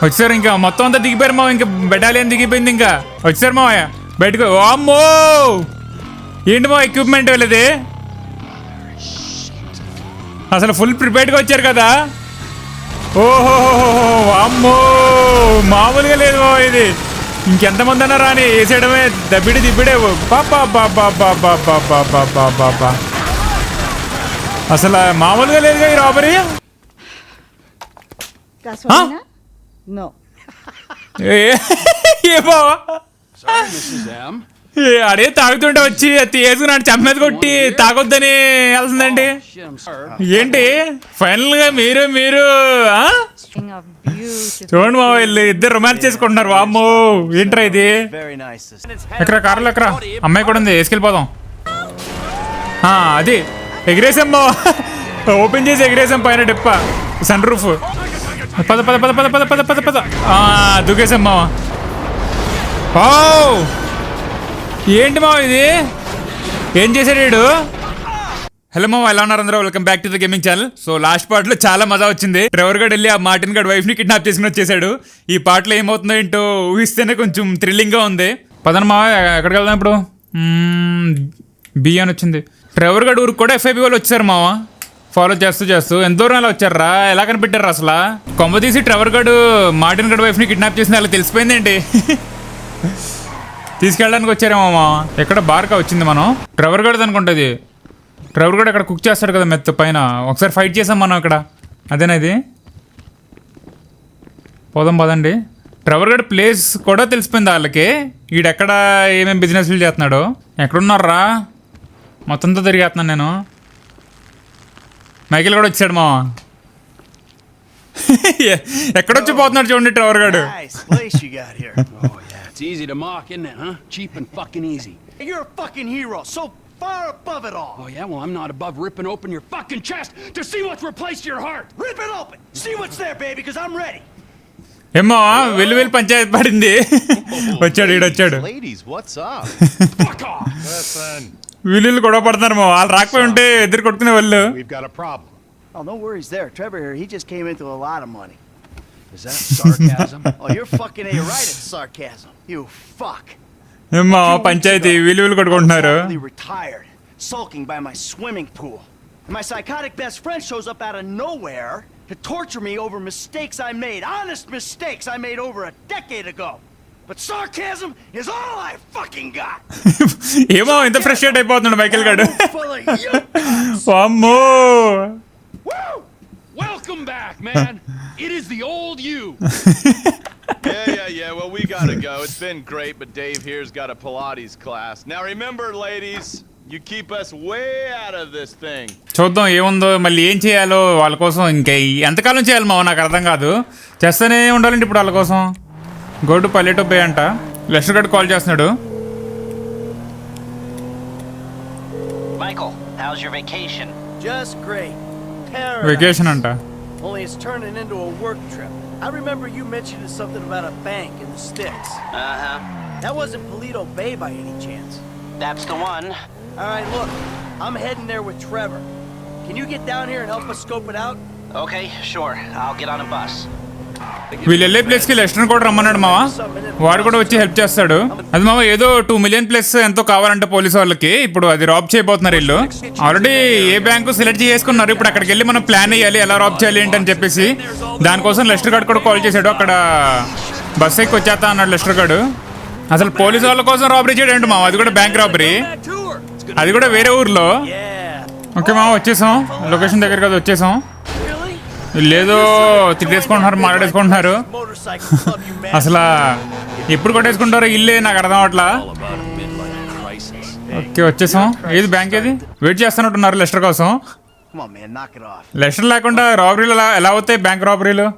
వచ్చారు ఇంకా మొత్తం అంతా దిగిపోయారు మావ. ఇంకా బెటాలియన్ దిగిపోయింది. ఇంకా వచ్చారు మావయ్య బయటకు. అమ్మో ఏంటి మా ఎక్విప్మెంట్ వెళ్ళేది అసలు ఫుల్ ప్రిపేర్డ్గా వచ్చారు కదా. ఓహో అమ్మో మామూలుగా లేదు మావ ఇది. ఇంకెంతమంది అన్నా రాని వేసేయడమే దిబ్బిడే బాబా. అసలు మామూలుగా లేదుగా ఈ రాబరీ. ఏ బావా అడే తాగుతుంటే వచ్చి తీసుకున్నాడు చమ్మేది కొట్టి తాగొద్దని వెళ్తుందండి. ఏంటి ఫైనల్ గా మీరు చూడండి మా వీళ్ళు ఇద్దరు రొమాన్స్ చేసుకుంటున్నారు. వామ్మో ఏంట్రా ఇది. ఎక్కడ కార్లో ఎక్కడ అమ్మాయి కూడా ఉంది వేసుకెళ్ళిపోదాం. అది ఎగిరేసాం మా ఓపెన్ చేసి ఎగిరేసాం పైన డిప్ప సన్ రూఫ్. పద పద పద పద పద పద పద పద దూకేసాం మావా. ఓ ఏంటి మావ ఇది ఏం చేశాడు వీడు. హలో మామ ఎలా ఉన్నారు అందరూ. Welcome back to the gaming channel. So last part లో చాలా మజా వచ్చింది. ట్రెవర్ గడ్ వెళ్ళి ఆ మార్టిన్ గడ్ వైఫ్ ని కిడ్నాప్ చేసుకుని వచ్చేసాడు. ఈ పార్ట్లో ఏమవుతుందో ఏంటో ఊహిస్తేనే కొంచెం థ్రిల్లింగ్ గా ఉంది. పదన మావ ఎక్కడికి వెళ్దాం ఇప్పుడు. బి అని వచ్చింది. ట్రెవర్ గడ్ ఊరికి కూడా ఎఫ్ఐబి వాళ్ళు వచ్చారు మావ. ఫాలో చేస్తూ ఎంత దూరం ఎలా వచ్చారా ఎలా కనిపెట్టారు అసలు. కొమ్మ తీసి ట్రెవర్ గడ్ మార్టిన్ గడ్ వైఫ్ ని కిడ్నాప్ చేసింది అలా తెలిసిపోయింది ఏంటి. తీసుకెళ్ళడానికి వచ్చారేమో మామ. ఎక్కడ బార్కా వచ్చింది మనం. ట్రెవర్ గడ్ అనుకుంటుంది. ట్రెవర్ గడ్ అక్కడ కుక్ చేస్తాడు కదా మెత్త పైన. ఒకసారి ఫైట్ చేసాం మనం అక్కడ. అదేనా ఇది. పోదాం పదండి. ట్రెవర్ గడ్ ప్లేస్ కూడా తెలిసిపోయింది వాళ్ళకి. వీడెక్కడ ఏమేమి బిజినెస్లు చేస్తున్నాడు. ఎక్కడున్నారా మొత్తంతో తిరిగేస్తున్నాను నేను. మైకిల్ కూడా వచ్చాడు మామ. ఎక్కడొచ్చి పోతున్నాడు చూడండి ట్రెవర్ గడ్. It's easy to mock, isn't it, huh? Cheap and fucking easy. You're a fucking hero, so far above it all. Oh yeah, well I'm not above ripping open your fucking chest to see what's replaced your heart. Rip it open. See what's there, baby, because I'm ready. ఏమో వెళ్ళు పంచాయతీ పడింది. వచ్చాడు ఈడొచ్చాడు. Ladies, what's up? Fuck off. Listen. వీళ్ళు గొడవ పడుతున్నారు మా. వాళ్ళు రాకపోయి ఉంటే ఎదురు కొట్టుకునే వాళ్ళు. We've got a problem. Oh, no worries there. Trevor here, he just came into a lot of money. Is that sarcasm? Oh, you're fucking A right at sarcasm. You fuck. ఏమో పంచాయతీ వీళ్ళు కొట్టుకుంటున్నారు. Retired, sulking by my swimming pool. And my psychotic best friend shows up out of nowhere to torture me over mistakes I made. Honest mistakes I made over a decade ago. But sarcasm is all I fucking got. ఏమో ఇంత frustrate అయిపోతున్నాడు Michael గాడు. Woo! Welcome back, man. It is the old you. Yeah. Well, we gotta go. It's been great, but Dave here's got a Pilates class. Now remember, ladies, you keep us way out of this thing. చూద్దాం ఏముందో మళ్ళీ ఏం చేయాలో వాళ్ళ కోసం. ఇంకా ఎంతకాలం చేయాలి మావ నాకు అర్థం కాదు. చేస్తూనే ఉండాలంటే ఇప్పుడు వాళ్ళ కోసం. గో టు పల్లెటో బే అంట. లెస్టర్ గడ్ కాల్ చేస్తున్నాడు. Michael, how's your vacation? Just great. Paradise. Vacation అంట. Only it's turning into a work trip. I remember you mentioning something about a bank in the sticks. Uh-huh. That wasn't Polito Bay by any chance. That's the one. All right, look, I'm heading there with Trevor. Can you get down here and help us scope it out? Okay, sure. I'll get on a bus. వీళ్ళు వెళ్ళే ప్లేస్కి Lester కూడా రమ్మన్నాడు మావ. వాడు కూడా వచ్చి help చేస్తాడు. అది మావ ఏదో 2 million ప్లస్ ఎంతో కావాలంటే పోలీసు వాళ్ళకి. ఇప్పుడు అది రాబ్ చేయబోతున్నారు వీళ్ళు. ఆల్రెడీ ఏ బ్యాంకు సెలెక్ట్ చేసుకున్నారు. ఇప్పుడు అక్కడికి వెళ్ళి మనం ప్లాన్ వేయాలి ఎలా రాబ్ చేయాలి ఏంటని చెప్పేసి. దానికోసం లెస్టర్ గార్డ్ కూడా కాల్ చేశాడు. అక్కడ బస్ ఎక్కి వచ్చేస్తా అన్నాడు లెస్టర్ గార్డ్. అసలు పోలీసు వాళ్ళ కోసం రాబరీ చేయడం ఏంటి మావ. అది కూడా బ్యాంక్ రాబరీ. అది కూడా వేరే ఊర్లో. ఓకే మావ వచ్చేసాం. లొకేషన్ దగ్గర కదా వచ్చేసాం. లేదో తిట్టేసుకుంటున్నారు మాట్లాడేసుకుంటున్నారు. అసలు ఎప్పుడు కొట్టేసుకుంటారో ఇల్లే నాకు అర్థం అవట్లా. ఓకే వచ్చేసాం. ఏది బ్యాంక్ ఏది వెయిట్ చేస్తున్నట్టున్నారు లెస్టర్ కోసం. లెస్టర్ లేకుండా రాబరీలు ఎలా అవుతాయి బ్యాంక్ రాబరీలు.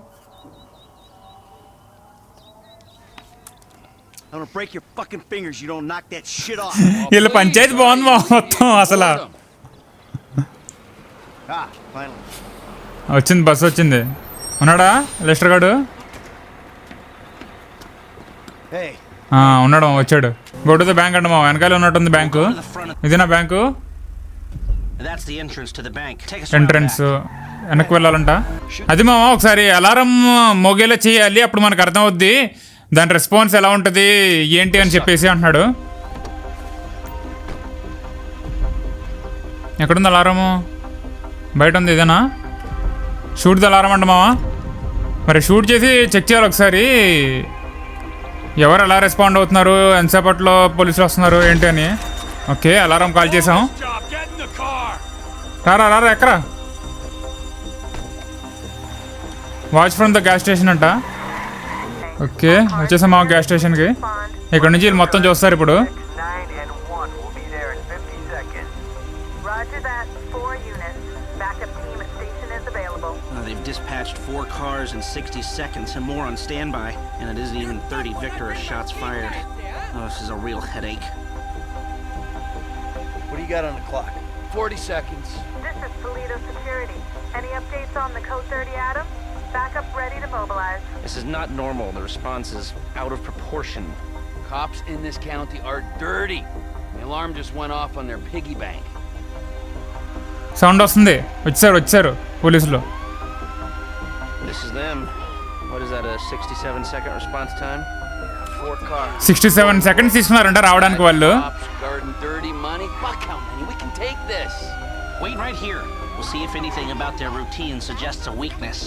వీళ్ళ పంచాయతీ బాగుంది మొత్తం అసలు. వచ్చింది బస్సు వచ్చింది. ఉన్నాడా లెస్టర్ గాడు. ఉన్నాడు వచ్చాడు. గోటుతో బ్యాంక్ అంట మా వెనకాల ఉన్నట్టుంది బ్యాంకు. ఇదేనా bank. That's the entrance to the bank. Take us around entrance back. వెనక్కి వెళ్ళాలంట. అది మామ ఒకసారి అలారం మోగేలా చేయాలి, అప్పుడు మనకు అర్థం అవుద్ది దాని రెస్పాన్స్ ఎలా ఉంటుంది ఏంటి అని చెప్పేసి అంటున్నాడు. ఎక్కడుంది అలారము? బయట ఉంది. ఇదేనా షూట్ ది అలారం అంట మామ. మరి షూట్ చేసి చెక్ చేయాలి ఒకసారి ఎవరు ఎలా రెస్పాండ్ అవుతున్నారు, ఎంతసేపట్లో పోలీసులు వస్తున్నారు ఏంటి అని. ఓకే అలారం కాల్ చేసాం. రారా రారా ఎక్కరా. Watch from the gas station అంట. ఓకే వచ్చేసాం మా గ్యాస్ స్టేషన్కి. ఇక్కడ నుంచి వీళ్ళు మొత్తం చూస్తారు ఇప్పుడు. They've dispatched 4 cars in 60 seconds and more on standby, and it isn't even 30 Victor or shots fired. Oh, this is a real headache. What do you got on the clock? 40 seconds. This is Toledo Security. Any updates on the Code 30 Adam? Backup ready to mobilize. This is not normal. The response is out of proportion. Cops in this county are dirty. The alarm just went off on their piggy bank. Sound వస్తుంది. వచ్చారు పోలీసులు. This is them. What is that, a 67-second response time? 4 cars. 67 seconds తీసుకున్నారంట రావడానికి వాళ్ళు. Cops guarding dirty money. Fuck how many. We can take this. Wait right here. We'll see if anything about their routine suggests a weakness.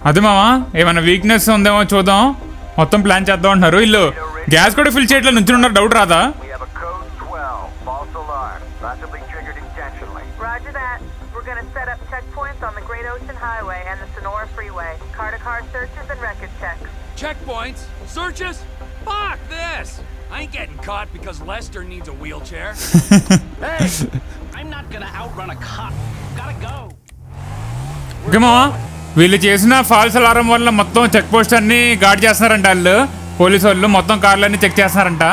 అది మామా ఏమైనా weakness ఉందేమో చూద్దాం, మొత్తం plan చేద్దాం అంటున్నారు వీళ్ళు. గ్యాస్ కూడా ఫిల్ చేయట్లేదు, నుంచి ఉన్నారు. డౌట్ రాదా? We have a code 12, false alarm, possibly triggered intentionally. Roger that. We're gonna set up checkpoints on the Great Ocean Highway and the Sonora Freeway. Car-to-car searches and record checks. Checkpoints? Searches? Fuck this! I ain't getting caught because Lester needs a wheelchair. Hey! I'm not gonna outrun a cop. Gotta go. Okay మామా వీళ్ళు చేసిన false alarm వల్ల మొత్తం check post అన్ని gourd చేస్తున్నారంట వాళ్ళు. Police వాళ్ళు మొత్తం కార్లన్నీ చెక్ చేస్తున్నారంట.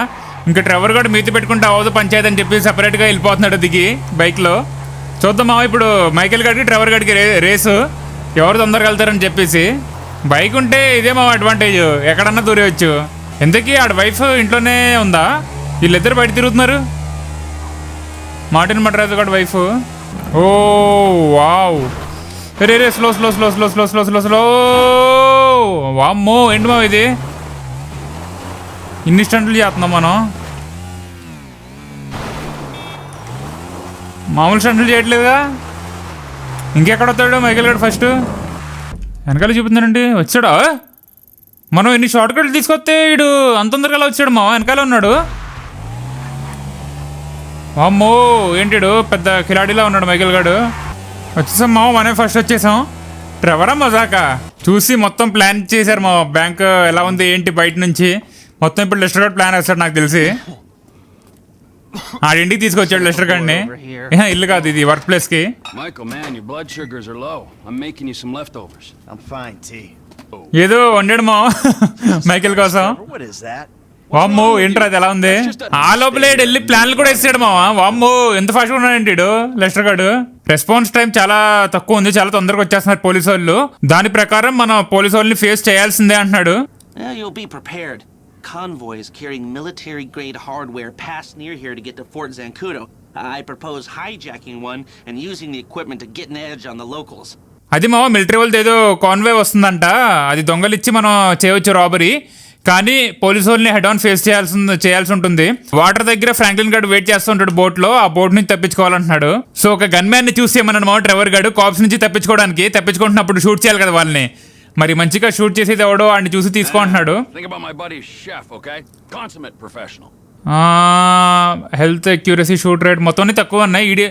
ఇంకా ట్రెవర్ కూడా మీతి పెట్టుకుంటే అవ్వదు పంచాయతీ అని చెప్పి సపరేట్గా వెళ్ళిపోతున్నాడు దిగి బైక్లో. చూద్దాం మామ ఇప్పుడు మైకేల్ గారికి ట్రెవర్ గారికి రేసు ఎవరు తొందరగా వెళ్తారని చెప్పేసి. బైక్ ఉంటే ఇదే మా అడ్వాంటేజ్, ఎక్కడన్నా దూరేయచ్చు. ఎందుకీ ఆడ వైఫ్ ఇంట్లోనే ఉందా? వీళ్ళిద్దరు బయట తిరుగుతున్నారు. మార్టిన్ మడ్రాజ్ కూడా వైఫ్. ఓ వావ్ రే slow slow slow slow slow slow slow slow. వామ్మో ఏంటి మా ఇది ఇన్ని స్టంట్లు చేస్తున్నాం మనం. మామూలు స్టంట్లు చేయట్లేదుగా. ఇంకెక్కడ వస్తాడు మైకేల్ గారు? ఫస్ట్ వెనకాల చూపుతున్నాడండి. వచ్చాడా? మనం ఇన్ని షార్ట్ కట్లు తీసుకొస్తే వీడు అంత తొందరగా వచ్చాడు. మా వెనకాల ఉన్నాడు. వామ్మో ఏంటిడు పెద్ద కిలాడిలా ఉన్నాడు మైకేల్ గారు. వచ్చేసాం మామ, మనమే ఫస్ట్ వచ్చేసాం. ట్రెవరా మజాకా చూసి మొత్తం ప్లాన్ చేశారు మా బ్యాంక్ ఎలా ఉంది ఏంటి బయట నుంచి మొత్తం. ఇప్పుడు లెస్టర్ గారు ప్లాన్ వేస్తాడు నాకు తెలిసి. ఆడింటికి తీసుకొచ్చాడు లెస్టర్ గారిని. ఇల్లు కాదు ఇది, వర్క్ ప్లేస్కి. Michael, man, your blood sugars are low. I'm making you some leftovers. I'm fine, T. ఏదో వండాడు మా మైకేల్ కోసం. What is that? వామ్మో ఏంట్రా అది ఎలా ఉంది? ఆ లోపలే వెళ్ళి ప్లాన్లు కూడా వేసాడు మావా. వామ్మో ఎంత ఫాస్ట్గా ఉన్నాడంటే లెస్టర్ గారు. రెస్పాన్స్ టైం చాలా తక్కువ ఉంది, చాలా తొందరగా వచ్చేస్తున్నారు పోలీసు వాళ్ళు. దాని ప్రకారం మనం పోలీసు వాళ్ళని ఫేస్ చేయాల్సిందే అంటున్నాడు. You'll be prepared. Convoys carrying military-grade hardware pass near here to get to Fort Zancudo. I propose hijacking one and using the equipment to get an edge on the locals. అది మావా military వాళ్ళది ఏదో Conway వస్తుందంట, అది దొంగలిచ్చి మనం చేయవచ్చు robbery. కానీ police వాళ్ళని హెడ్ ఆన్ ఫేస్ చేయాల్సి ఉంటుంది. వాటర్ దగ్గర ఫ్రాంక్లిన్ గార్డ్ వెయిట్ చేస్తుంటాడు బోట్ లో, ఆ బోట్ నుంచి తప్పించుకోవాలంటున్నాడు. సో ఒక గన్ మ్యాన్ ని చూసి ఏమన్నాడు మా ట్రెవర్ గార్డ్ కాప్స్ నుంచి తప్పించుకుంటున్నప్పుడు షూట్ చేయాలి కదా వాళ్ళని. మరి మంచిగా షూట్ చేసేది ఎవడో వాడిని చూసి తీసుకుంటున్నాడు. Think about my buddy Chef, okay? Consummate professional. Health accuracy shoot rate మొత్తం అన్ని తక్కువ ఉన్నాయి.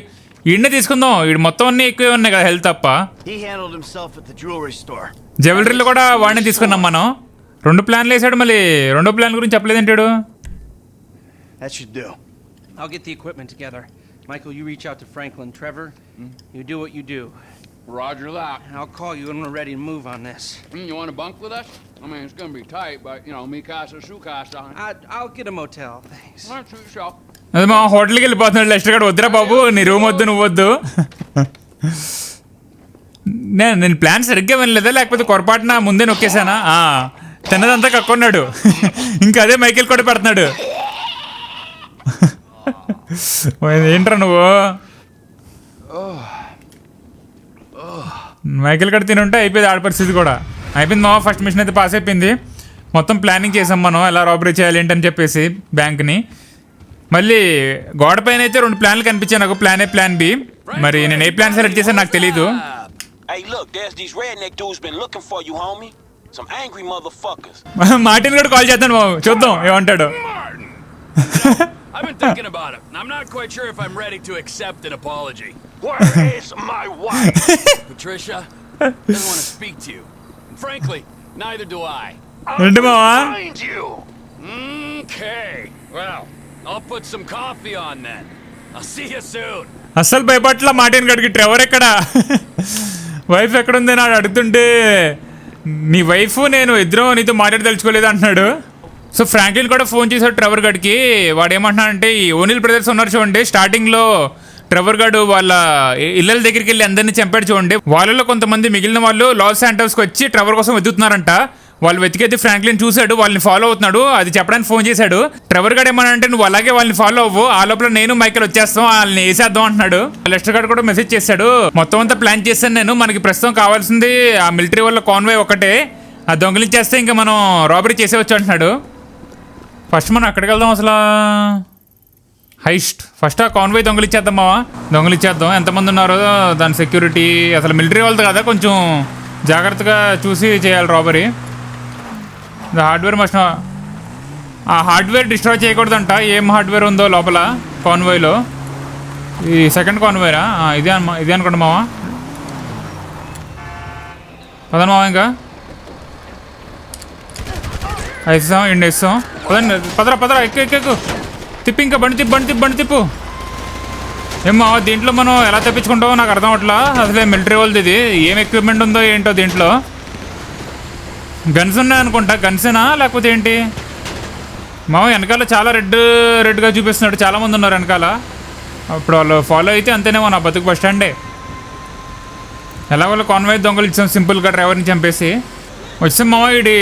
ఈడనే తీసుకుందాం, ఈడు మొత్తం అన్ని ఎక్కువే ఉన్నాయి కదా హెల్త్ తప్ప. He handled himself at the jewelry store. జ్యువెలరీలో కూడా వాడిని తీసుకున్నాం మనం. 2 ప్లాన్లు వేసాడు, మళ్ళీ 2వ ప్లాన్ గురించి చెప్పలేదంటాడు. That should do. I'll get the equipment together. Michael, you reach out to Franklin. Trevor, you do what you do. Roger that. I'll call you when we're ready to move on this. You want to bunk with us? I mean, it's going to be tight, but, you know, me casa, su casa. I'll get a motel. Thanks. All right, suit yourself. అది మా హోటల్కి వెళ్ళిపోతున్నాడు Lester గారు. వద్దురా బాబు, నీ room వద్దు, నువ్వు వద్దు. నేను ప్లాన్ సరిగ్గా వినలేదా లేకపోతే పొరపాటున ముందే నొక్కేసానా? తిన్నదంతా కక్కున్నాడు. ఇంకా అదే మైకేల్ కూడా పెడుతున్నాడు. ఏంట్రా నువ్వు? మైకిల్ గడ్ తినుంటే అయిపోయింది ఆడ పరిస్థితి కూడా. అయిపోయింది మామ, ఫస్ట్ మిషన్ అయితే పాస్ అయిపోయింది. మొత్తం ప్లానింగ్ చేసాం మనం ఎలా రాబరీ చేయాలి ఏంటని చెప్పేసి బ్యాంక్ని. మళ్ళీ గోడ పైన అయితే 2 ప్లాన్లు కనిపించాయి నాకు, ప్లాన్ ఏ ప్లాన్ బి. మరి నేను ఏ ప్లాన్ సెలెక్ట్ చేశాను నాకు తెలీదు. Hey, look, there's these redneck dudes been looking for you, homie. Some angry motherfuckers. Martin కూడా కాల్ చేద్దాను బాబు, చూద్దాం ఏమంటాడు. I've been thinking about it. I'm not quite sure if I'm ready to accept an apology. Where is my wife? Patricia doesn't want to speak to you. And frankly, neither do I. ఏంటి మావా? Find you. Okay. Well, I'll put some coffee on then. I'll see you soon. అస్సలు భయపట్ల Martin గడికి. Trevor ఎక్కడ, wife ఎక్కడుంది నాడు అడుగుతుంటే, నీ wife నేను ఇద్దరం నీతో మాట్లాడదలుచుకోలేదు అంటున్నాడు. సో ఫ్రాంక్లిన్ కూడా ఫోన్ చేశాడు ట్రెవర్ గడికి. వాడు ఏమంటున్నాడంటే, ఈ ఓనిల్ బ్రదర్స్ ఉన్నారు చూడండి, స్టార్టింగ్లో ట్రెవర్ గడు వాళ్ళ ఇళ్ళ దగ్గరికి వెళ్ళి అందరినీ చంపాడు చూడండి. వాళ్ళలో కొంతమంది మిగిలిన వాళ్ళు లాస్ శాంటోస్కి వచ్చి ట్రెవర్ కోసం వెతుకుతున్నారంట. వాళ్ళు వెతికైతే ఫ్రాంక్లిన్ చూశాడు, వాళ్ళని ఫాలో అవుతున్నాడు. అది చెప్పడానికి ఫోన్ చేశాడు. ట్రెవర్ గడ్ ఏమన్నా నువ్వు అలాగే వాళ్ళని ఫాలో అవ్వు, ఆ లోపల నేను మైకేల్ వచ్చేస్తాం, వాళ్ళని వేసేద్దాం అంటున్నాడు. లెస్టర్ గడ్ కూడా మెసేజ్ చేశాడు, మొత్తం అంతా ప్లాన్ చేశాను నేను, మనకి ప్రస్తుతం కావాల్సింది ఆ మిలిటరీ వాళ్ళ కాన్వాయ్ ఒకటే, ఆ దొంగలించేస్తే ఇంకా మనం రాబరీ చేసేవచ్చు అంటున్నాడు. ఫస్ట్ మనం ఎక్కడికి వెళ్దాం అసలు? హైస్ట్. ఫస్ట్ ఆ కాన్వాయ్ దొంగలిచ్చేద్దాం మావా, దొంగలిచ్చేద్దాం. ఎంతమంది ఉన్నారో దాని సెక్యూరిటీ, అసలు మిలిటరీ వాళ్ళది కదా, కొంచెం జాగ్రత్తగా చూసి చేయాలి రాబరీ. హార్డ్వేర్ మస్ట్, ఆ హార్డ్వేర్ డిస్ట్రాయ్ చేయకూడదంట. ఏం హార్డ్వేర్ ఉందో లోపల కాన్వాయ్లో. ఈ సెకండ్ కాన్వాయ్రా, ఇదే అనుకోండి మావా. పదండి మావా, ఇంకా వేస్తాం, ఇండి వేస్తాం. పదండి, పదరా ఎక్కు తిప్పి, ఇంకా బండి తిప్పు. ఏమో దీంట్లో మనం ఎలా తెప్పించుకుంటామో నాకు అర్థం అవట్లా. అసలే మిలిటరీ వాళ్ళది ఇది, ఏం ఎక్విప్మెంట్ ఉందో ఏంటో దీంట్లో. గన్స్ ఉన్నాయి అనుకుంటా, గన్సేనా లేకపోతే ఏంటి? మా వెనకాల చాలా రెడ్గా చూపిస్తున్నాడు, చాలామంది ఉన్నారు వెనకాల. అప్పుడు వాళ్ళు ఫాలో అయితే అంతేనేమో నా బతుకు బస్ స్టాండే. ఎలా వాళ్ళు కాన్వాయ్ దొంగలు ఇచ్చాం సింపుల్గా, డ్రైవర్ని చంపేసి వచ్చాం మామ. ఇది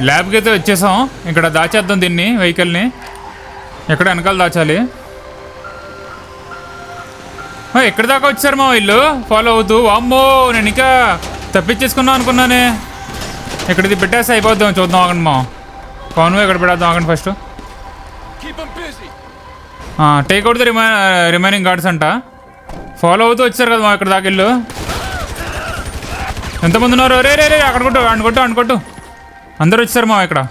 ల్యాబ్కి అయితే వచ్చేసాం. ఇక్కడ దాచేద్దాం దీన్ని, వెహికల్ని ఎక్కడ వెనకాల దాచాలి. ఎక్కడి దాకా వచ్చారు మా వీళ్ళు ఫాలో అవుతూ. అమ్మో, నేను ఇంకా తప్పించేసుకున్నాం అనుకున్నానే. ఇక్కడ ఇది పెట్టేస్తే అయిపోద్దాం, చూద్దాం ఆగండి మా. కాన్వాయ్ ఎక్కడ పెడేద్దాం ఆగండి first. Take out the remaining guards అంట. ఫాలో అవుతూ వచ్చారు కదా మా ఇక్కడ దాకా వీళ్ళు. ఎంతమంది ఉన్నారు? రే అక్కడ కొట్టు. అందరూ వచ్చారు మా ఇక్కడ.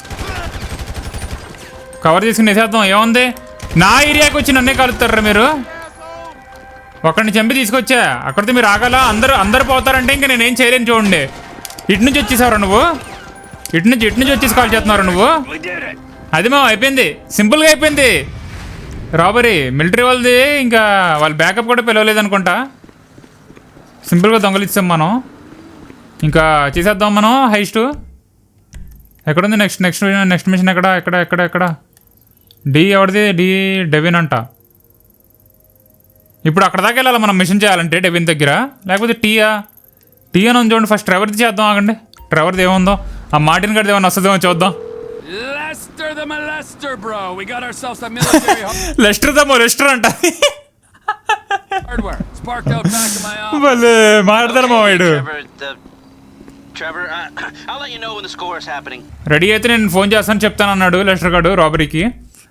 కవర్ చేసుకుని వేసేద్దాం. ఏముంది, నా ఏరియాకి వచ్చి నన్నే కలుపుతారా మీరు? ఒకరిని చంపి తీసుకొచ్చా, అక్కడితో మీరు ఆగాల. అందరూ పోతారంటే ఇంకా నేనేం చేయలేను. చూడండి, ఇటు నుంచి వచ్చేసావు నువ్వు, ఇటు నుంచి వచ్చేసి కాల్ చేస్తున్నారు నువ్వు. అది మా అయిపోయింది, సింపుల్గా అయిపోయింది రాబరీ. మిలిటరీ వాళ్ళది ఇంకా వాళ్ళ బ్యాకప్ కూడా పిలవలేదు అనుకుంటా. సింపుల్గా దొంగలిచ్చాం మనం. ఇంకా చేసేద్దాం మనం హైస్ట్. ఎక్కడుంది నెక్స్ట్ మిషన్? ఎక్కడ డి ఎవరిది? డి డెవిన్ అంట. ఇప్పుడు అక్కడ దాకా వెళ్ళాలి మనం మిషన్ చేయాలంటే డెవిన్ దగ్గర, లేకపోతే టీ అని ఉంది చూడండి. ఫస్ట్ ట్రెవర్ది చేద్దాం ఆగండి. ట్రెవర్ది ఏముందో, ఆ మార్టిన్ గడిది ఏమన్నా వస్తుందేమో చూద్దాం. Lester the molester, bro. We got ourselves a military Lester the Molester అంట. hardware. It's parked out back of my office. భలే మాట్లాడతారు మా వాడు. Trevor, I'll let you know when the score is happening. Ready అయితే నేను phone చేస్తాను చెప్తాను అన్నాడు లెస్టర్ గారు రాబరీకి.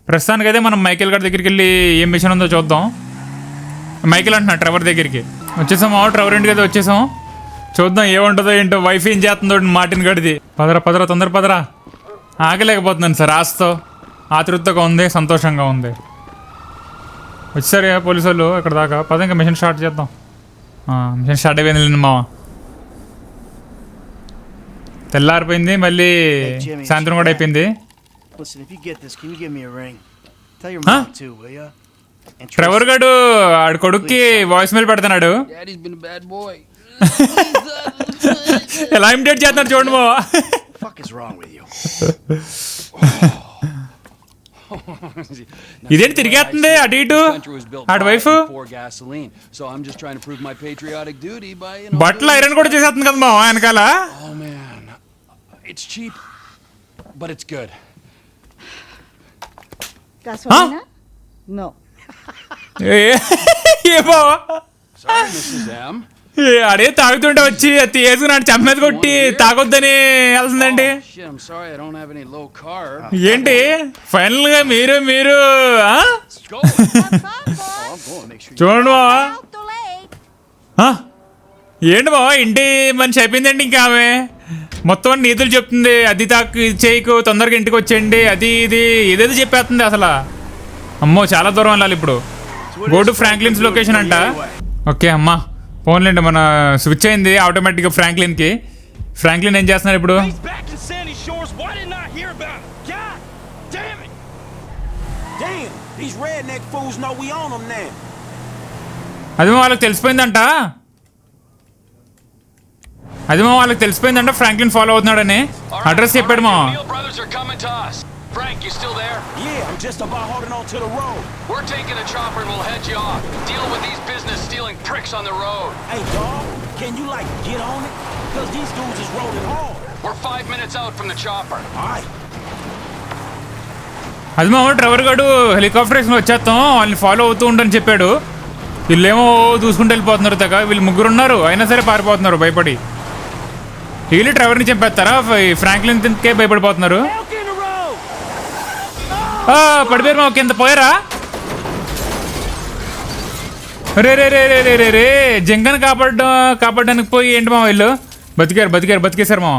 ప్రస్తుతానికైతే మనం మైకేల్ గారి దగ్గరికి వెళ్ళి ఏం మిషన్ ఉందో చూద్దాం. మైకేల్ అంటున్నా ట్రెవర్ దగ్గరికి. వచ్చేసాం ట్రెవర్ ఇంటికి అయితే వచ్చేసాం. చూద్దాం ఏముంటుందో ఏంటో. వైఫ్ ఏం చేస్తుందో మార్టిన్ గడిది. పదరా తొందర పదరా. ఆగలేకపోతున్నాను సార్, ఆస్తో ఆతృతగా ఉంది, సంతోషంగా ఉంది. వచ్చారు పోలీసు వాళ్ళు ఇక్కడ దాకా. పద ఇంకా మిషన్ స్టార్ట్ చేద్దాం. మిషన్ స్టార్ట్ అయిపోయింది మామ. తెల్లారిపోయింది, మళ్ళీ సాయంత్రం కూడా అయిపోయింది. ట్రెవర్ గాడు ఆడి కొడుక్కి వాయిస్ మెయిల్ పెడుతున్నాడు. ఎలా ఇమిటేట్ చేస్తున్నాడు చూడండి బావా. ఇదేంటి తిరిగేస్తుంది అటు ఇటు ఆడి వైఫ్. బట్టలు ఐరన్ కూడా చేసేస్తుంది కదా మావా వెనకాల. It's cheap, but it's good. Gasolina? No. ఏ బావా Sorry, Mrs. M. అడే తాగుతుంటే వచ్చి తీసుకున్నాడు చమ్మేది కొట్టి తాగొద్దని వెళ్తుందండి. Oh, shit, I'm sorry I don't have any low carb. ఏంటి ఫైనల్ గా మీరు Let's go. Oh, I'm going. Make sure you... చూడండి బావా. ఏంటి బావా ఇంటి మనిషి అయిపోయిందండి ఇంకా ఆమె మొత్తం నీతులు చెప్తుంది. అది తాకు ఇది చేయకు తొందరగా ఇంటికి వచ్చేయండి అది ఇది ఏదేదో చెప్పేస్తుంది అసలు. అమ్మో చాలా దూరం వెళ్ళాలి ఇప్పుడు. గో టు ఫ్రాంక్లిన్స్ లొకేషన్ అంట. ఓకే అమ్మా ఫోన్లేండి మన స్విచ్ అయింది ఆటోమేటిక్గా ఫ్రాంక్లిన్కి. ఫ్రాంక్లిన్ ఏం చేస్తున్నారు ఇప్పుడు? He's back in Sandy Shores. Why didn't I hear about it? God damn it! Damn, these redneck fools know we on them now. అది వాళ్ళకి తెలిసిపోయిందంట. ఫ్రాంక్లిన్ ఫాలో అవుతున్నాడని అడ్రస్ చెప్పాడు మా. Neal brothers are coming to us. Frank, you still there? Yeah, I'm just about holding on to the road. We're taking a chopper and we'll head you off. Deal with these business-stealing pricks on the road. Hey, dog, can you, like, get on it? Because these dudes is rolling hard. We're 5 minutes out from the chopper. All right. అది మా driver గారు helicopter వేసుకుని వచ్చేస్తాం వాళ్ళని follow అవుతూ ఉండని చెప్పాడు. వీళ్ళేమో దూసుకుంటూ వెళ్ళిపోతున్నారు తెగ. వీళ్ళు ముగ్గురు ఉన్నారు అయినా సరే పారిపోతున్నారు భయపడి. వీళ్ళు డ్రైవర్ని చంపేస్తారా? ఫ్రాంక్లిన్కే భయపడిపోతున్నారు. పడిపోయారు మా కింద పోయారా? రే రే రే రే రే రే రే జంగని కాపాడడానికి పోయి ఏంటి మా వీళ్ళు బతికేశారు మా.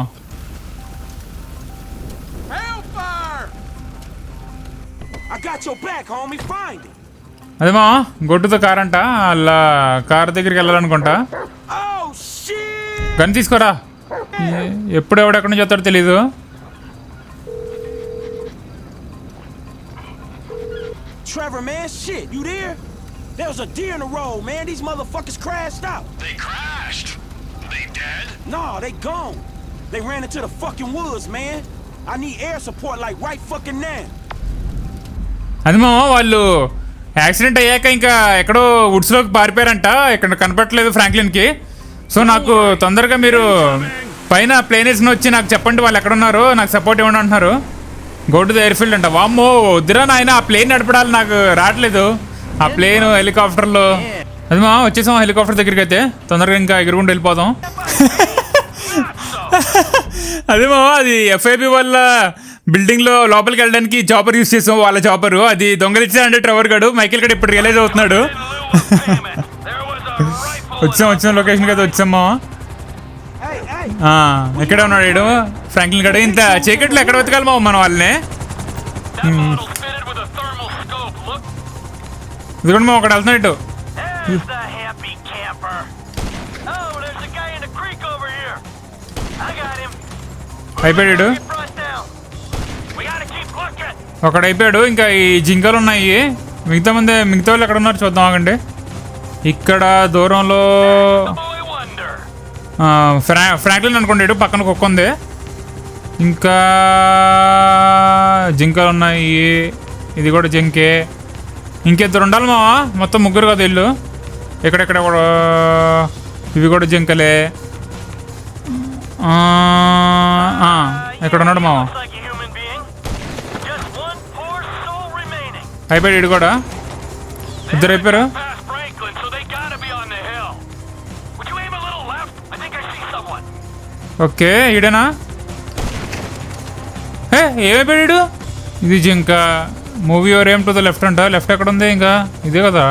అదే మా గొడ్డుతో కార్ అంట. అలా కార్ దగ్గరికి వెళ్ళాలనుకుంటా. గన్ తీసుకోరా. ఎప్పుడు ఎవడెక్కడి నుంచి వస్తాడో తెలీదు. Trevor, man, shit, you there? There was a deer in the road, man. These motherfuckers crashed out. They crashed? They dead? Nah, they gone. They ran into the fucking woods, man. I need air support like right fucking now. అది మా వాళ్ళు accident అయ్యాక ఇంకా ఎక్కడో వుడ్స్లోకి పారిపోయారంట. ఇక్కడ కనపడట్లేదు ఫ్రాంక్లిన్కి. So నాకు తొందరగా మీరు పైన ప్లేన్ వేసుకుని వచ్చి నాకు చెప్పండి వాళ్ళు ఎక్కడున్నారో, నాకు సపోర్ట్ ఇవ్వండి అంటున్నారు. గో టు ద ఎయిర్ఫీల్డ్ అంట. వామ్మో వద్దురా నాయన ఆ ప్లేన్ నడపడాలి నాకు రావట్లేదు. ఆ ప్లేన్ హెలికాప్టర్లో అది మా వచ్చేసాం హెలికాప్టర్ దగ్గరికి. అయితే తొందరగా ఇంకా ఎగురుకుంటూ వెళ్ళిపోదాం. అదే మా అది ఎఫ్ఐబి వాళ్ళ బిల్డింగ్లో లోపలికి వెళ్ళడానికి జాపర్ యూస్ చేసాం. వాళ్ళ జాపరు అది దొంగలిచ్చాడంటే ట్రెవర్ గాడు. మైకిల్ గడు ఇప్పుడు రియలైజ్ అవుతున్నాడు. వచ్చాం లొకేషన్ కదా వచ్చామా. ఎక్కడ ఉన్నాడు వీడు ఫ్రాంక్లిన్ గడు? ఇంత చీకట్లో ఎక్కడ వెతకాలి మా మనం వాళ్ళని? ఇదిగోండి మా ఒకటి వెళ్తున్నాడు ఇటు. అయిపోయాడు ఒకడు అయిపోయాడు. ఇంకా ఈ జింకలు ఉన్నాయి. మిగతా వాళ్ళు ఎక్కడ ఉన్నారు చూద్దాం ఆగండి. ఇక్కడ దూరంలో ఫ్రాంక్లిన్ అనుకుంటాడు. పక్కన కుక్క ఉంది. ఇంకా జింకలు ఉన్నాయి. ఇది కూడా జింకే. ఇంకిద్దరు ఉండాలి మా. మొత్తం ముగ్గురు కదా ఇల్లు. ఎక్కడెక్కడ కూడా ఇవి కూడా జింకలే. ఎక్కడ ఉన్నాడు మా? అయిపోయాడు ఇడు కూడా. ఇద్దరు అయిపోయారు. ఓకే ఈడేనా? ఏమైపోయాడు? ఇది జింక. మూవీ ఓవర్ ఏం టు ద లెఫ్ట్ అంట. లెఫ్ట్ ఎక్కడ ఉంది? ఇంకా ఇదే కదా.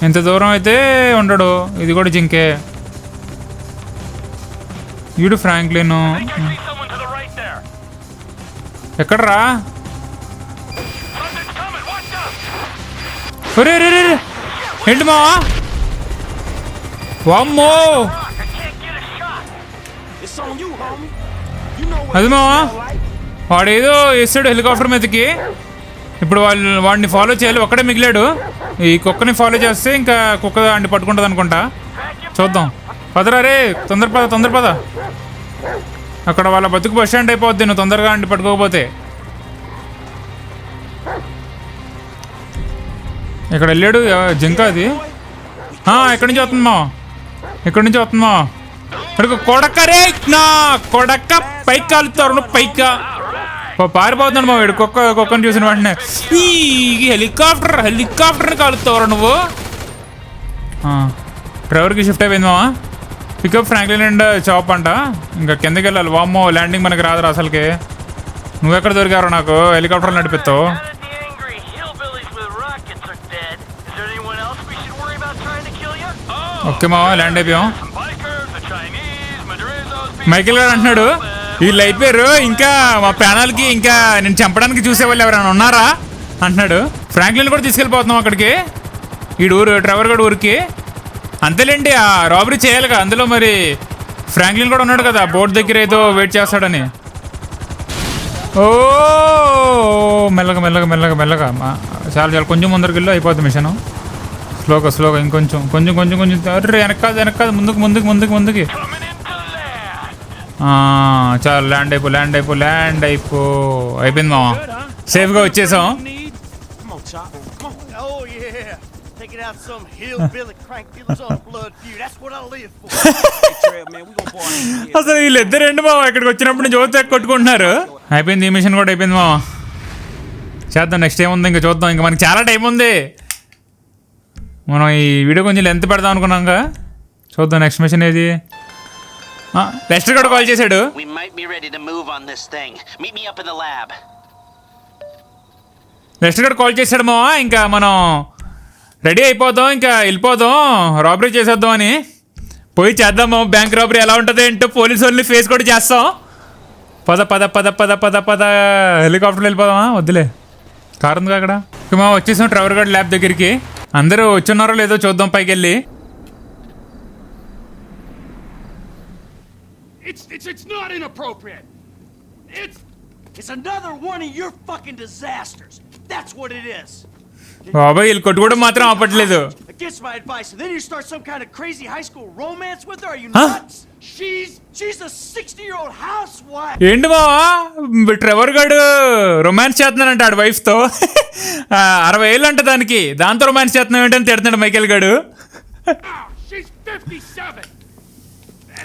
ఇంత దూరం అయితే ఉండడు. ఇది కూడా జింకే. ఈడు ఫ్రాంక్లిన్ ఎక్కడరా? రే రే రే ఏంటి మావా? వామ్మో అది మావా వాడేదో వేస్తాడు హెలికాప్టర్ మీదకి. ఇప్పుడు వాడిని ఫాలో చేయాలి. ఒక్కడే మిగిలాడు. ఈ కుక్కని ఫాలో చేస్తే ఇంకా కుక్క వాడిని పట్టుకుంటుంది అనుకుంటా. చూద్దాం. పదరా రే తొందర పద. అక్కడ వాళ్ళ బతుకు బస్ స్టాండ్ అయిపోద్ది నువ్వు తొందరగా అండి పట్టుకోకపోతే. ఇక్కడ వెళ్ళాడు జింక అది. ఎక్కడి నుంచి వస్తుందమ్మా? ఇక్కడికి కొడక రే నా కొడక పైకి కాలుతారు. పైకా పారిపోతున్నాడు మా వీడు. కుక్కని చూసిన వెంటనే ఈ హెలికాప్టర్ని కాలుతావరా నువ్వు? ట్రెవర్కి షిఫ్ట్ అయిపోయింది మావా. పికప్ ఫ్రాంక్లిన్ అండ్ చాప్ అంట. ఇంకా కిందకి వెళ్ళాలి. వామ్మో ల్యాండింగ్ మనకి రాదురా అసలుకి. నువ్వెక్కడ దొరికారు నాకు హెలికాప్టర్లు నడిపిస్తావు. ఓకే మావా ల్యాండ్ అయిపోయాం. మైకేల్ గారు అంటున్నాడు వీళ్ళు అయిపోయారు, ఇంకా మా ప్రాణాలకి ఇంకా నేను చంపడానికి చూసేవాళ్ళు ఎవరైనా ఉన్నారా అంటున్నాడు. ఫ్రాంక్లిన్ కూడా తీసుకెళ్ళిపోతున్నాం అక్కడికి, ఈ ఊరు ట్రెవర్ గడ్ ఊరికి. అంతేలేండి ఆ రాబరీ చేయాలిగా, అందులో మరి ఫ్రాంక్లిన్ కూడా ఉన్నాడు కదా బోర్డు దగ్గర ఏదో వెయిట్ చేస్తాడని. ఓ మెల్లగా మెల్లగా మెల్లగా మెల్లగా చాలా చాలా కొంచెం ముందరికి వెళ్ళి అయిపోద్ది మిషన్. స్లోగా ఇంకొంచెం కొంచెం కొంచెం కొంచెం అర్రే వెనక కాదు ముందుకు ముందుకు ముందుకు ముందుకి. చాలా ల్యాండ్ అయిపో అయిపోయింది మామ. సేఫ్గా వచ్చేసాం. Oh yeah, taking out some hillbilly crank dealers on a blood feud. That's what I live for. అసలు వీళ్ళిద్దరండి మామ ఇక్కడికి వచ్చినప్పుడు జ్యోతి కొట్టుకుంటున్నారు. అయిపోయింది ఈ మిషన్ కూడా అయిపోయింది మామ. చేద్దాం నెక్స్ట్ ఏముంది ఇంకా చూద్దాం. ఇంకా మనకి చాలా టైం ఉంది. మనం ఈ వీడియో కొంచెం లెంత్ పెడదాం అనుకున్నాక చూద్దాం నెక్స్ట్ మిషన్ ఏది. లెస్టర్ కూడా కాల్ చేశాడు. We might be ready to move on this thing. Meet me up in the lab. Lester కూడా కాల్ చేశాడు మావా. ఇంకా మనం రెడీ అయిపోదాం, ఇంకా వెళ్ళిపోదాం, రాబరీ చేసేద్దాం అని. పోయి చేద్దాము బ్యాంక్ రాబరీ ఎలా ఉంటుంది ఏంటో పోలీసు వాళ్ళని ఫేస్ కూడా చేస్తాం. పద పద పద పద పద పద హెలికాప్టర్లో వెళ్ళిపోదామా? వద్దులే కారు ఉందిగా అక్కడ. మా వచ్చేసాం ట్రెవర్ గడ్ ల్యాబ్ దగ్గరికి. అందరూ వచ్చున్నారో లేదో చూద్దాం పైకి వెళ్ళి. It's not inappropriate. It's another one of your fucking disasters. That's what it is. బాబాయ్ వీళ్ళు కొట్టుకోవడం మాత్రం ఆపట్లేదు. Against my advice, and then you start some kind of crazy high school romance with her? Are you nuts? She's a 60-year-old housewife. ఏంటి మావా Trevor గడ్ romance చేస్తున్నానంట ఆడ wife తో. 60 ఏళ్ళు అంట దానికి, దాంతో రొమాన్స్ చేస్తున్నావు ఏంటని తిడుతున్నాడు మైకేల్ గడు.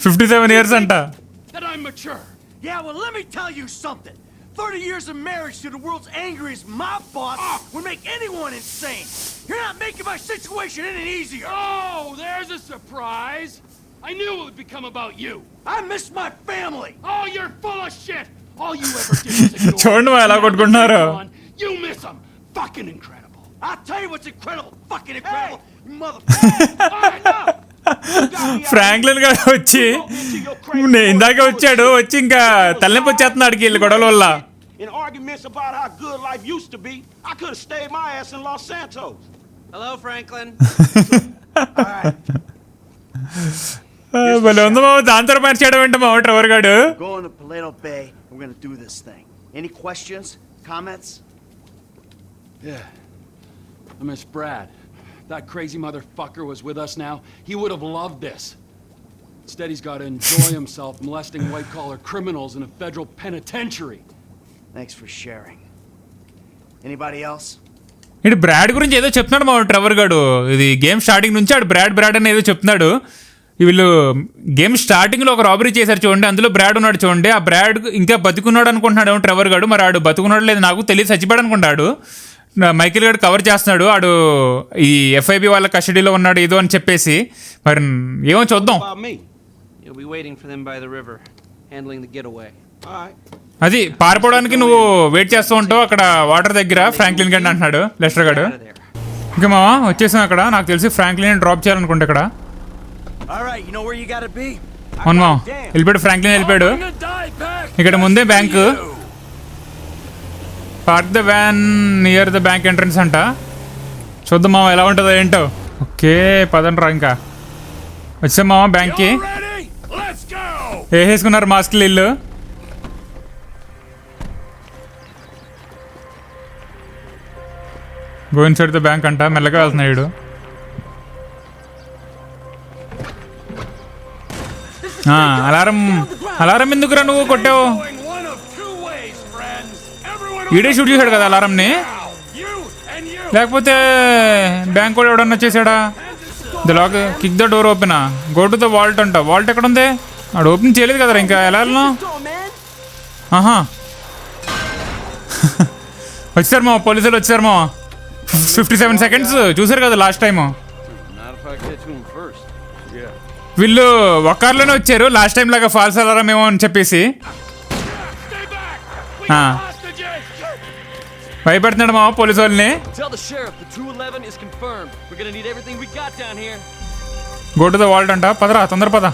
57 years అంట. That I'm mature. Yeah, well, let me tell you something. 30 years of marriage to the world's angriest mob boss would make anyone insane. You're not making my situation any easier. Oh, there's a surprise. I knew it would become about you. I miss my family. Oh, you're full of shit. All you ever did was ignore. చూడండి ఎలా కొట్టుకుంటున్నారు. You miss them. Fucking incredible. I'll tell you what's incredible. Fucking incredible. You motherfucker. Franklin గారు వచ్చి ఇందాకే వచ్చాడు, వచ్చి ఇంకా తలనొప్పి వచ్చేస్తున్నాడు వీళ్ళు గొడవల వల్ల. In arguments about how good life used to be, I could have stayed my ass in Los Santos. Hello, Franklin. భలే ఉంది మామ. దాంతో రొమాన్స్ చేయడం ఏంటి మామ ట్రెవర్ గాడు. Going to Paleto Bay. We're gonna do this thing. Any questions? Comments? Yeah. I miss Brad. That crazy motherfucker was with us now. He would have loved this. Instead, he's got to enjoy himself molesting white-collar criminals in a federal penitentiary. Thanks for sharing. Anybody else? ఇటు broad గురించి ఏదో చెప్తున్నాడు మా Trevor గాడు. ఇది game starting నుంచి ఆడు broad అని ఏదో చెప్తున్నాడు. వీళ్ళు గేమ్ స్టార్టింగ్లో ఒక రాబరీ చేశారు చూడండి, అందులో బ్రాడ్ ఉన్నాడు చూడండి. ఆ బ్రాడ్ ఇంకా బతుకున్నాడు అనుకుంటున్నాడు ట్రెవర్ గాడు. మరి ఆడు బతుకున్నాడు లేదు నాకు తెలియదు, చచ్చిపోయాడు అనుకుంటాడు. మైకేల్ గారు కవర్ చేస్తున్నాడు, ఆడు ఈ ఎఫ్ఐబి వాళ్ళ కస్టడీలో ఉన్నాడు ఏదో అని చెప్పేసి. మరి ఏమో చూద్దాం. You'll be waiting for them by the river, handling the getaway. అది పారిపోవడానికి నువ్వు వెయిట్ చేస్తూ ఉంటావు అక్కడ వాటర్ దగ్గర. ఫ్రాంక్లిన్ గడ్ అంటున్నాడు లెస్టర్ గడు. ఇంకా మా వచ్చేసాం అక్కడ. నాకు తెలిసి ఫ్రాంక్లిన్ డ్రాప్ చేయాలనుకుంటా ఇక్కడ. అవును మా వెళ్ళిపోయాడు, ఫ్రాంక్లిన్ వెళ్ళిపోయాడు. ఇక్కడ ముందే bank. Park the van near the bank entrance అంట. చూద్దాం మామ ఎలా ఉంటుందో ఏంటో. ఓకే పదండి రా. ఇంకా వచ్చాం మామ బ్యాంక్కి. వేసుకున్నారు మాస్క్లు ఇల్లు. గోయిన్ సైడ్ ద బ్యాంక్ అంట. మెల్లగా వెళ్తున్నాడు. అలారం ఎందుకురా నువ్వు కొట్టావు? ఈడే షూట్ చేశాడు కదా అలారంని, లేకపోతే బ్యాంక్ కూడా ఎవడన్నా వచ్చేసాడా? The lock kick the door open, go to the vault అంట. వాల్ట్ ఎక్కడ ఉంది? ఆడు ఓపెన్ చేయలేదు కదరా, ఇంకా ఎలా వెళ్ళను? ఆహా వచ్చారు మా పోలీసులు వచ్చారు మా. 57 seconds చూసారు కదా లాస్ట్ టైము. వీళ్ళు ఒక కార్లోనే వచ్చారు లాస్ట్ టైం లాగా ఫాల్స్ అలారం ఏమో అని చెప్పేసి భయపెడుతున్నాడు మామ పోలీసు వాళ్ళని. గో టు ద వాల్ట్ అంట. పదరా తొందర పద.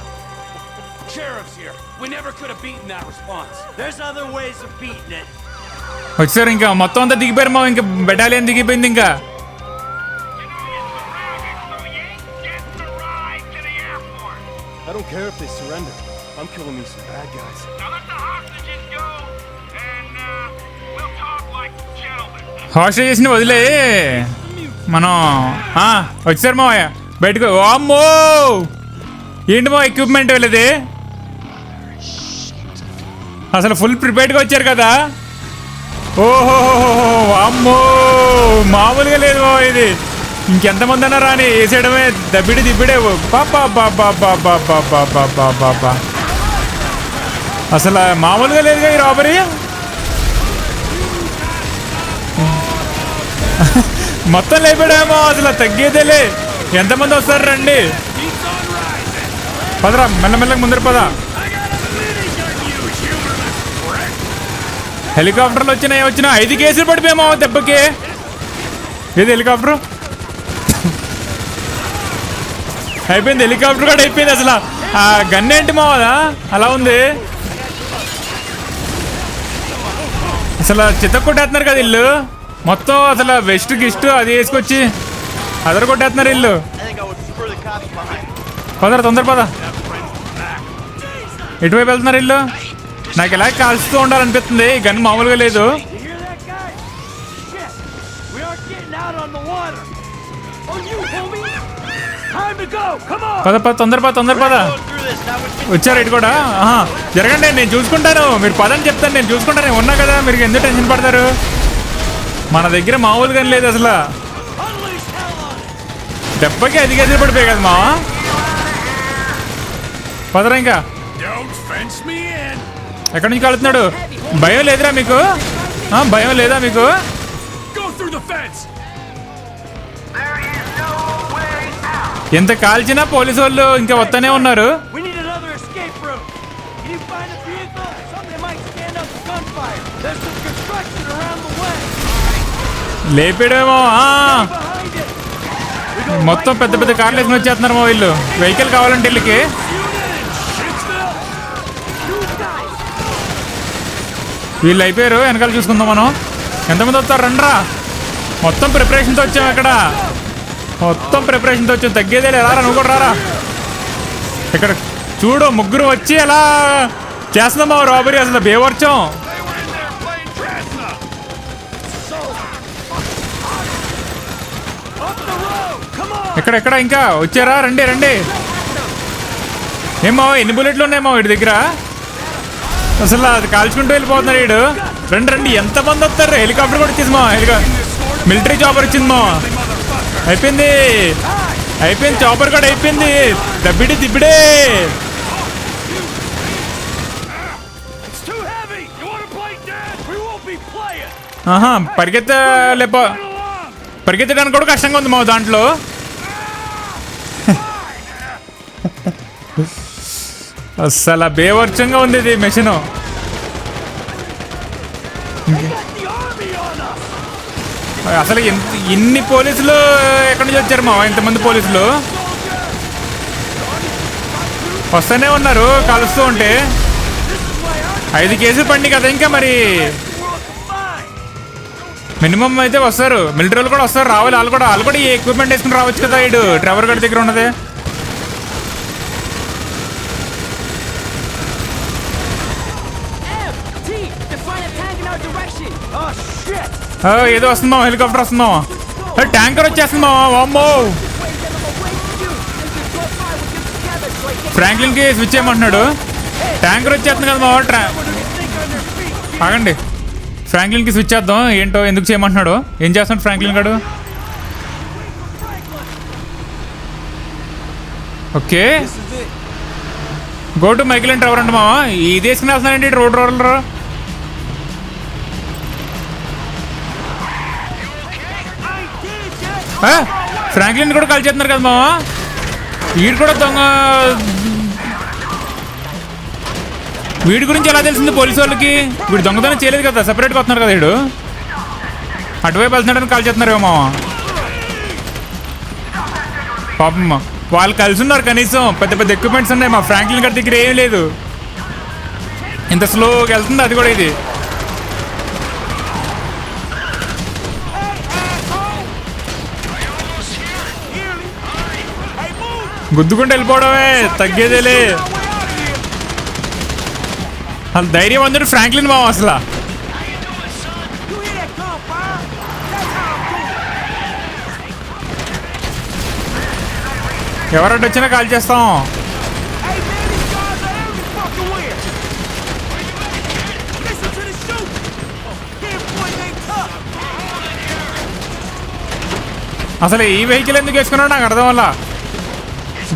వచ్చారు ఇంకా మొత్తం అంతా దిగిపోయారు మామ. ఇంకా బెటాలియన్ దిగిపోయింది ఇంకా. I don't care if they surrender. I'm killing me some bad guys. Now let the hostages go, and we'll talk like gentlemen. Hostage ని వదిలే మనం వచ్చారు మావయ్య బయటకు. అమ్మో ఏంటి మా ఎక్విప్మెంట్ వెళ్ళేది అసలు ఫుల్ ప్రిపేర్డ్గా వచ్చారు కదా. ఓహో అమ్మో మామూలుగా లేదు మా ఇది. ఇంకెంతమంది అన్నా రాని వేసేయడమే దిబ్బిడే. బాబా అసలు మామూలుగా లేదుగా ఈ రాబరీ. మొత్తం లేపాడేమో అసలు తగ్గేదేలే. ఎంతమంది వస్తారు రండి. పదరా మెల్లమెల్లగా ముందర పద. హెలికాప్టర్లు వచ్చినా 5 కేసులు పడిపోయామో దెబ్బకి. ఏది హెలికాప్టర్ అయిపోయింది. హెలికాప్టర్ కూడా అయిపోయింది. అసలు ఆ గన్ ఏంటి మావదా అలా ఉంది. అసలు చిత్త కొట్టేస్తున్నారు కదా ఇల్లు మొత్తం. అసలు వెస్ట్ గిస్ట్ అది వేసుకొచ్చి అదర కొట్టేస్తున్నారు ఇల్లు. పదరా తొందర పద. ఎటువైపు వెళ్తున్నారు ఇల్లు. నాకు ఎలా కాల్చుతూ ఉండాలనిపిస్తుంది. ఈ గన్ మామూలుగా లేదు. పద తొందర పద. వచ్చారు ఇటు కూడా. జరగండి నేను చూసుకుంటాను. మీరు పదని చెప్తాను నేను చూసుకుంటాను. నేను ఉన్నా కదా మీరు ఎందుకు టెన్షన్ పడతారు. మన దగ్గర మామూలుగా లేదు అసలు. దెబ్బకి 5 కేజీలు పడిపోయాయి కదా మా. పదరా ఇంకా. ఎక్కడి నుంచి కలుతున్నాడు. భయం లేదురా మీకు. భయం లేదా మీకు. ఎంత కాల్చినా పోలీసు వాళ్ళు ఇంకా వస్తూనే ఉన్నారు. లేపాడేమో. మొత్తం పెద్ద కార్లు వేసుకుని వచ్చేస్తున్నారు మా వీళ్ళు. వెహికల్ కావాలంటే వీళ్ళకి. వీళ్ళు అయిపోయారు. వెనకాల చూసుకుందాం మనం. ఎంతమంది వస్తారు రండ్రా. మొత్తం ప్రిపరేషన్తో వచ్చాము. ఇక్కడ మొత్తం ప్రిపరేషన్తో వచ్చాం. తగ్గేదే రారా నువ్వు కూడా రారా. ఇక్కడ చూడు ముగ్గురు వచ్చి ఎలా చేస్తున్నాం మా రాబరీ. అసలు బేవర్చం. ఎక్కడ ఇంకా వచ్చారా. రండి. ఏమో ఎన్ని బుల్లెట్లు ఉన్నాయేమో వీడి దగ్గర. అసలు అది కాల్చుకుంటూ వెళ్ళిపోతున్నారు వీడు. రండి ఎంతమంది వస్తారు. హెలికాప్టర్ కూడా వచ్చేసి మా మిలిటరీ చాపర్ వచ్చింది మా. అయిపోయింది చాపర్ కూడా అయిపోయింది. దిబ్బిడే. పరిగెత్తడానికి కూడా కష్టంగా ఉంది మా దాంట్లో. అసలు బేవర్చంగా ఉంది ఇది మెషిన్. అసలు ఇన్ని పోలీసులు ఎక్కడి నుంచి వచ్చారు మా. ఇంతమంది పోలీసులు వస్తూనే ఉన్నారు కలుస్తూ ఉంటే. 5 కేసులు పండి కదా ఇంకా మరి. మినిమం అయితే వస్తారు. మిలిటరీ వాళ్ళు కూడా వస్తారు. రావాలి వాళ్ళు కూడా ఈ ఎక్విప్మెంట్ వేసుకుని రావచ్చు కదా. ఇడు ట్రెవర్ గడి దగ్గర ఉన్నది. ఏదో వస్తుందా హెలికాప్టర్ వస్తుందా. ట్యాంకర్ వచ్చేస్తుందా. అమ్మో ఫ్రాంక్లిన్కి స్విచ్ చేయమంటున్నాడు. ట్యాంకర్ వచ్చేస్తుంది కదా మా. ఆగండి ఫ్రాంక్లిన్కి స్విచ్ చేద్దాం. ఏంటో ఎందుకు చేయమంటున్నాడు. ఏం చేస్తున్నాడు ఫ్రాంక్లిన్ గారు. Okay go to Michael and Trevor అండి మావా. ఇది వేసుకుని వెళ్తున్నానండి రోడ్ రోలర్. ఫ్రాంక్లిన్ కూడా కాల్ చేస్తున్నారు కదా మావా. వీడు కూడా దొంగ. వీడి గురించి ఎలా తెలిసింది పోలీసు వాళ్ళకి? వీడు దొంగతనం చేయలేదు కదా, సెపరేట్గా వస్తున్నారు కదా వీడు. అటువైపు వెళ్తున్నాడని కాల్ చేస్తున్నారేమో మామ. పాపం వాళ్ళు కలిసి ఉన్నారు, కనీసం పెద్ద పెద్ద ఎక్విప్మెంట్స్ ఉన్నాయి. మా ఫ్రాంక్లిన్ గారి దగ్గర ఏం లేదు, ఇంత స్లోగా వెళ్తుంది అది కూడా. ఇది గుద్దుకుంటూ వెళ్ళిపోవడమే, తగ్గేదేలే. అసలు ధైర్యం అందరూ ఫ్రాంక్లిన్ మామ. అసలు ఎవరంటే వచ్చినా కాల్ చేస్తాం. అసలు ఈ వెహికల్ ఎందుకు వేసుకున్నాడు నాకు అర్థం వల్ల.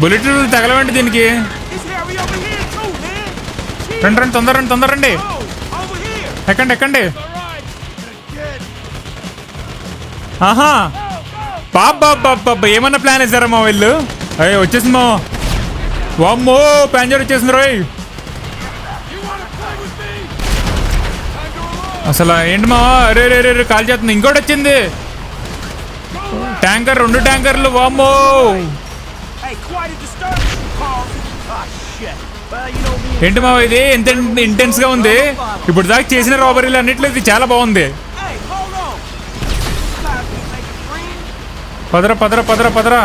బుల్లెట్ తగలవండి దీనికి. రండి రండి, తొందర రండి. ఎక్కండి ఎక్కండి. ఆహా, బాబా ఏమన్నా ప్లాన్ వేసారా మా వీళ్ళు? అయ్యో వచ్చేసింది మా. వామ్మో, ప్యాంజర్ వచ్చేసింది రోయ్. అసలు ఏంటి మా? అరే రే రే కాల్ చేస్తుంది. ఇంకోటి వచ్చింది ట్యాంకర్, 2 ట్యాంకర్లు. వామ్మో, ఏంటి మా ఇది ఎంత ఇంటెన్స్ గా ఉంది? ఇప్పుడు దాకా చేసిన రాబరీలు అన్నిట్లో ఇది చాలా బాగుంది. పదరా.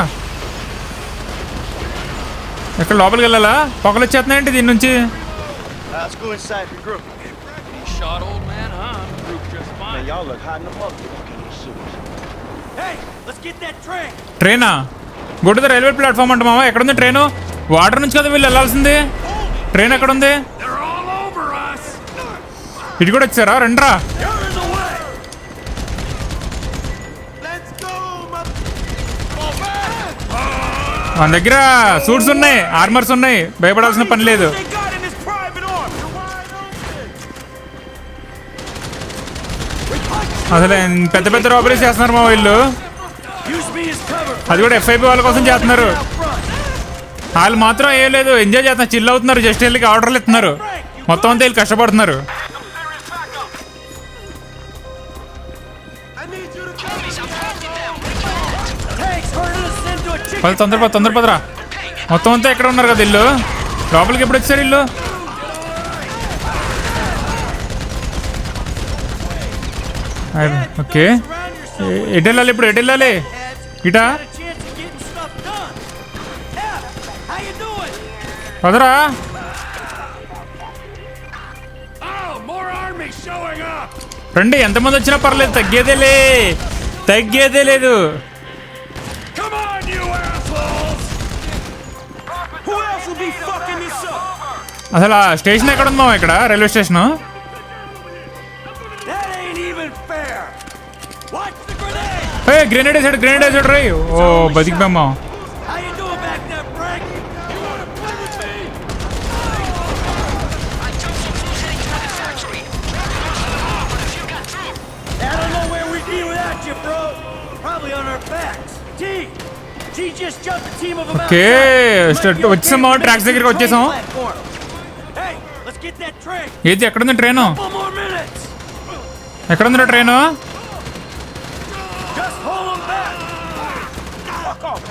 ఎక్కడ లోపలికి వెళ్ళాలా? పొగలు వచ్చేస్తున్నాయంటే దీని నుంచి. Let's go inside, regroup. Shot old man, huh? Group just fine. Man, y'all look hot in the mother in these suits. Hey, let's get that train. ట్రైనా? Go to the railway platform అంట మామ. ఎక్కడుంది train? Water నుంచి కదా వీళ్ళు వెళ్ళాల్సింది. Train ఎక్కడుంది? They're all over us. ఇటు కూడా వచ్చారా? రండ్రా. You're in the way. Let's go, మన దగ్గర సూట్స్ ఉన్నాయి, ఆర్మర్స్ ఉన్నాయి, భయపడాల్సిన పని లేదు. They got in his private arm. అసలు పెద్ద పెద్ద రాబరీస్ చేస్తున్నారు మా వీళ్ళు. Use me as cover. అది కూడా FIB వాళ్ళ కోసం చేస్తున్నారు. వాళ్ళు మాత్రం ఏం లేదు, ఎంజాయ్ చేస్తున్నారు, చిల్ అవుతున్నారు, జస్ట్ వెళ్ళి ఆర్డర్లు ఇస్తున్నారు. మొత్తం అంతా వీళ్ళు కష్టపడుతున్నారు. తొందరపదరా. మొత్తం అంతా ఎక్కడ ఉన్నారు కదా ఇల్లు. లోపలికి ఎప్పుడు వచ్చారు ఇల్లు? ఓకే, ఎటు వెళ్ళాలి ఇప్పుడు? ఎటు వెళ్ళాలి? ఇటా పదరా. రండి, ఎంతమంది వచ్చినా పర్లేదు, తగ్గేదే లేదు. అసలు ఆ స్టేషన్ ఎక్కడ ఉందా? ఇక్కడ రైల్వే స్టేషన్. గ్రెనేడ్ వేసాడు రై. ఓ బతికిపోయామా. ఓకే, వచ్చేసామా, ట్రాక్స్ దగ్గరికి వచ్చేసాం. ఏది ఎక్కడుంది ట్రైను? ఎక్కడుందిరా ట్రైను?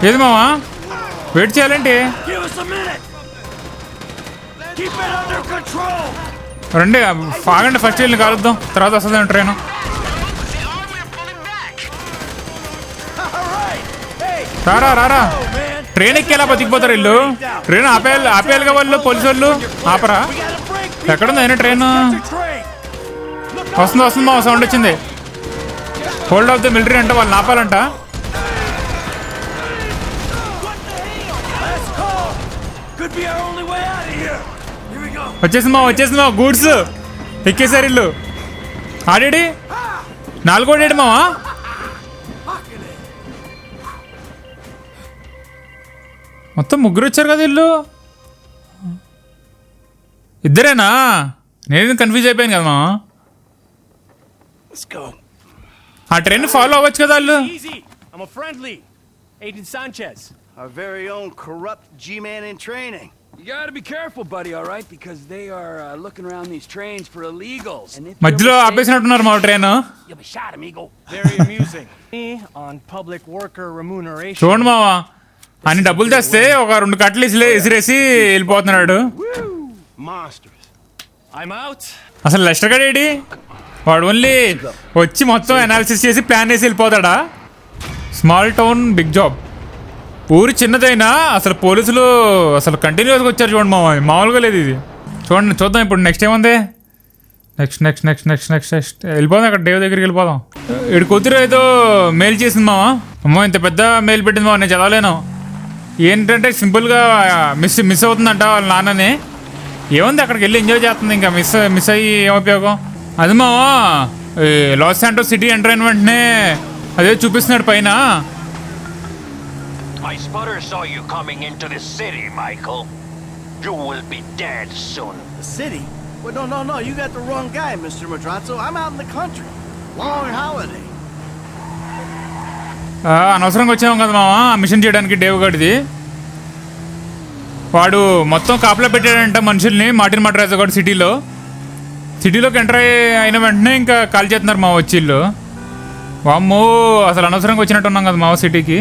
ఏది మావా, వెయిట్ చేయాలంటే? రండి ఆగండి, ఫస్ట్ వెళ్ళి కాలుద్దాం, తర్వాత వస్తుంది ట్రైను. రారా, ట్రైన్ ఎక్కేలా బతికిపోతారు వీళ్ళు. ట్రైన్ ఆపేయాలిగా వాళ్ళు, పోలీసు వాళ్ళు ఆపరా. ఎక్కడుంది అయినా ట్రైన్? వస్తుంది మా, సౌండ్ వచ్చింది. హోల్డ్ ఆఫ్ ద మిలిటరీ అంటే వాళ్ళని ఆపాలంట. వచ్చేసింది మా గూడ్స్ ఎక్కేసారు ఇల్లు. ఆడేడి 4 మావా. మొత్తం 3 వచ్చారు కదా ఇల్లు. ఇద్దరేనా? నేను కన్ఫ్యూజ్ అయిపోయాను కదా మావా. ఆ ట్రైన్ ఫాలో అవ్వచ్చు కదా వాళ్ళు. I'm a friendly. Agent Sanchez. Our very own corrupt G-man in training. You gotta be careful, buddy, all right? Because they are looking around these trains for illegals. And if మధ్యలో ఆపేసినట్టున్నారు మా train. you'll be shot, amigo. Very amusing. Me on public worker remuneration. చూడండి మావా, అన్ని డబ్బులు తెస్తే ఒక 2 కట్టలు ఇసిరేసి వెళ్ళిపోతున్నాడు. Monsters. I'm out. అసలు లెస్టర్ గాడు ఏడి? వాడు ఓన్లీ వచ్చి మొత్తం అనాలిసిస్ చేసి ప్లాన్ వేసి వెళ్ళిపోతాడా? Small town big job. ఊరు చిన్నదైనా అసలు పోలీసులు అసలు కంటిన్యూస్గా వచ్చారు చూడండి మామ, మామూలుగా లేదు ఇది. చూడండి, చూద్దాం ఇప్పుడు నెక్స్ట్ ఏముంది. నెక్స్ట్ వెళ్ళిపోదాం, అక్కడ డేవ్ దగ్గరికి వెళ్ళిపోదాం. ఇటు కూతురు ఏదో మెయిల్ చేసింది మామ. అమ్మో, ఇంత పెద్ద మెయిల్ పెట్టింది మామ, నేను చదవలేను. ఏంటంటే సింపుల్గా మిస్ అవుతుందంట వాళ్ళ నాన్నని. ఏముంది, అక్కడికి వెళ్ళి ఎంజాయ్ చేస్తుంది, ఇంకా మిస్ అయ్యి ఏం ఉపయోగం. అది మావా, లాస్ శాంటోస్ సిటీ ఎంటర్ అయిన వెంటనే అదే చూపిస్తున్నాడు పైన. My spotter saw you coming into the city, Michael. You will be dead soon. The city? Well, no, you got the wrong guy, Mr. Madrazo. I'm out in the country. Long holiday. అనవసరంగా వచ్చాము కదా మావా machine చేయడానికి Dave గడిది. వాడు మొత్తం కాపలా పెట్టాడంట మనుషుల్ని, Martin మడ్రాజో గారు సిటీలోకి ఎంటర్ అయిన వెంటనే ఇంకా కాల్ చేస్తున్నారు మా వచ్చిళ్ళు. వామ్మో, అసలు అనవసరంగా వచ్చినట్టు ఉన్నాం కదా మా సిటీకి.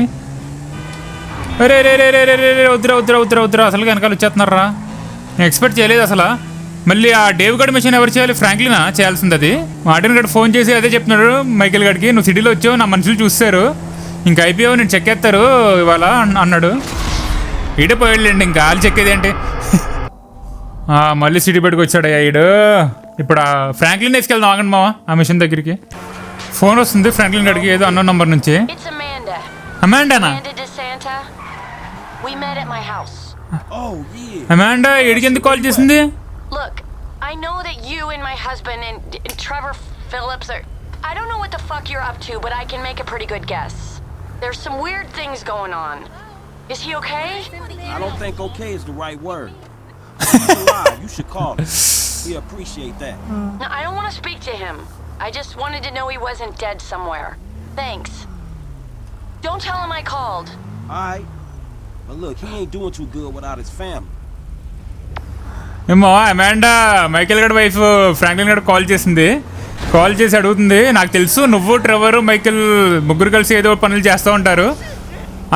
రే రే రే రే రే రే వద్దురా అసలు వెనకాల వచ్చేస్తున్నారా? నేను ఎక్స్పెక్ట్ చేయలేదు అసలు. మళ్ళీ ఆ డేవ్ గడ్ మిషన్ ఎవరు చేయాలి? ఫ్రాంక్లినా చేయాల్సింది. అది మార్టిన్ గడ్ ఫోన్ చేసి అదే చెప్తున్నాడు మైకేల్ గడికి, నువ్వు సిటీలో వచ్చావు, నా మనుషులు చూస్తారు, ఇంకా అయిపోయావు, నేను చెక్ ఎత్తారు ఇవాళ అన్నాడు. ఈడే పోయాడులేండి, ఇంకా వాళ్ళు చెక్కేది ఏంటి. మళ్ళీ సిటీ బయటకు వచ్చాడు ఈడు. ఇప్పుడు ఆ ఫ్రాంక్లిన్ వేసుకెళ్దాం, ఆగండి మావా ఆ మిషన్ దగ్గరికి. ఫోన్ వస్తుంది ఫ్రాంక్లిన్ గడికి, ఏదో అన్నోన్ నంబర్ నుంచి. అమాండానా? అమాండా ఈడికి ఎందుకు కాల్ చేసింది? Look, I know that you and my husband and Trevor Phillips are... I don't know what the fuck you're up to, but I can make a pretty good guess. There's some weird things going on. Is he okay? I don't think okay is the right word. He's alive. You should call him. We appreciate that. No, I don't want to speak to him. I just wanted to know he wasn't dead somewhere. Thanks. Don't tell him I called. All right. But look, he ain't doing too good without his family. ఏమో అమాండా Michael గడ్ wife Franklin గడ్ call చేసి అడుగుతుంది, నాకు తెలుసు నువ్వు Trevor Michael ముగ్గురు కలిసి ఏదో పనులు చేస్తూ ఉంటారు,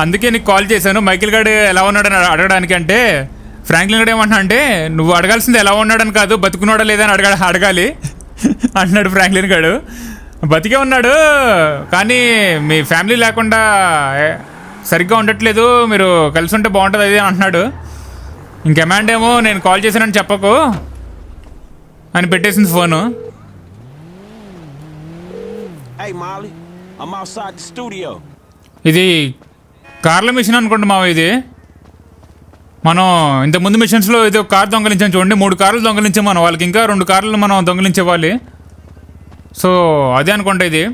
అందుకే నీకు కాల్ చేశాను మైకేల్ గడ్ ఎలా ఉన్నాడని అడగడానికి. అంటే ఫ్రాంక్లిన్ గడ్ ఏమంటున్నా అంటే, నువ్వు అడగాల్సింది ఎలా ఉన్నాడని కాదు, బతుకున్నాడా లేదా అని అడగాలి అంటున్నాడు ఫ్రాంక్లిన్ గడ్. బతికే ఉన్నాడు, కానీ మీ ఫ్యామిలీ లేకుండా సరిగ్గా ఉండట్లేదు, మీరు కలిసి ఉంటే బాగుంటుంది అది అంటున్నాడు. ఇంకెమాండేమో నేను కాల్ చేశానని చెప్పకు అని పెట్టేసింది phone. Hey Molly, I'm outside the studio. ఇది కార్ల మిషన్ అనుకోండి మావ. ఇది మనం ఇంతకుముందు మిషన్స్లో ఇది ఒక కార్ దొంగలించాం చూడండి, 3 కార్లు దొంగలించాం మనం, వాళ్ళకి ఇంకా 2 కార్లు మనం దొంగలించేవ్వాలి. సో అదే అనుకోండి, ఇది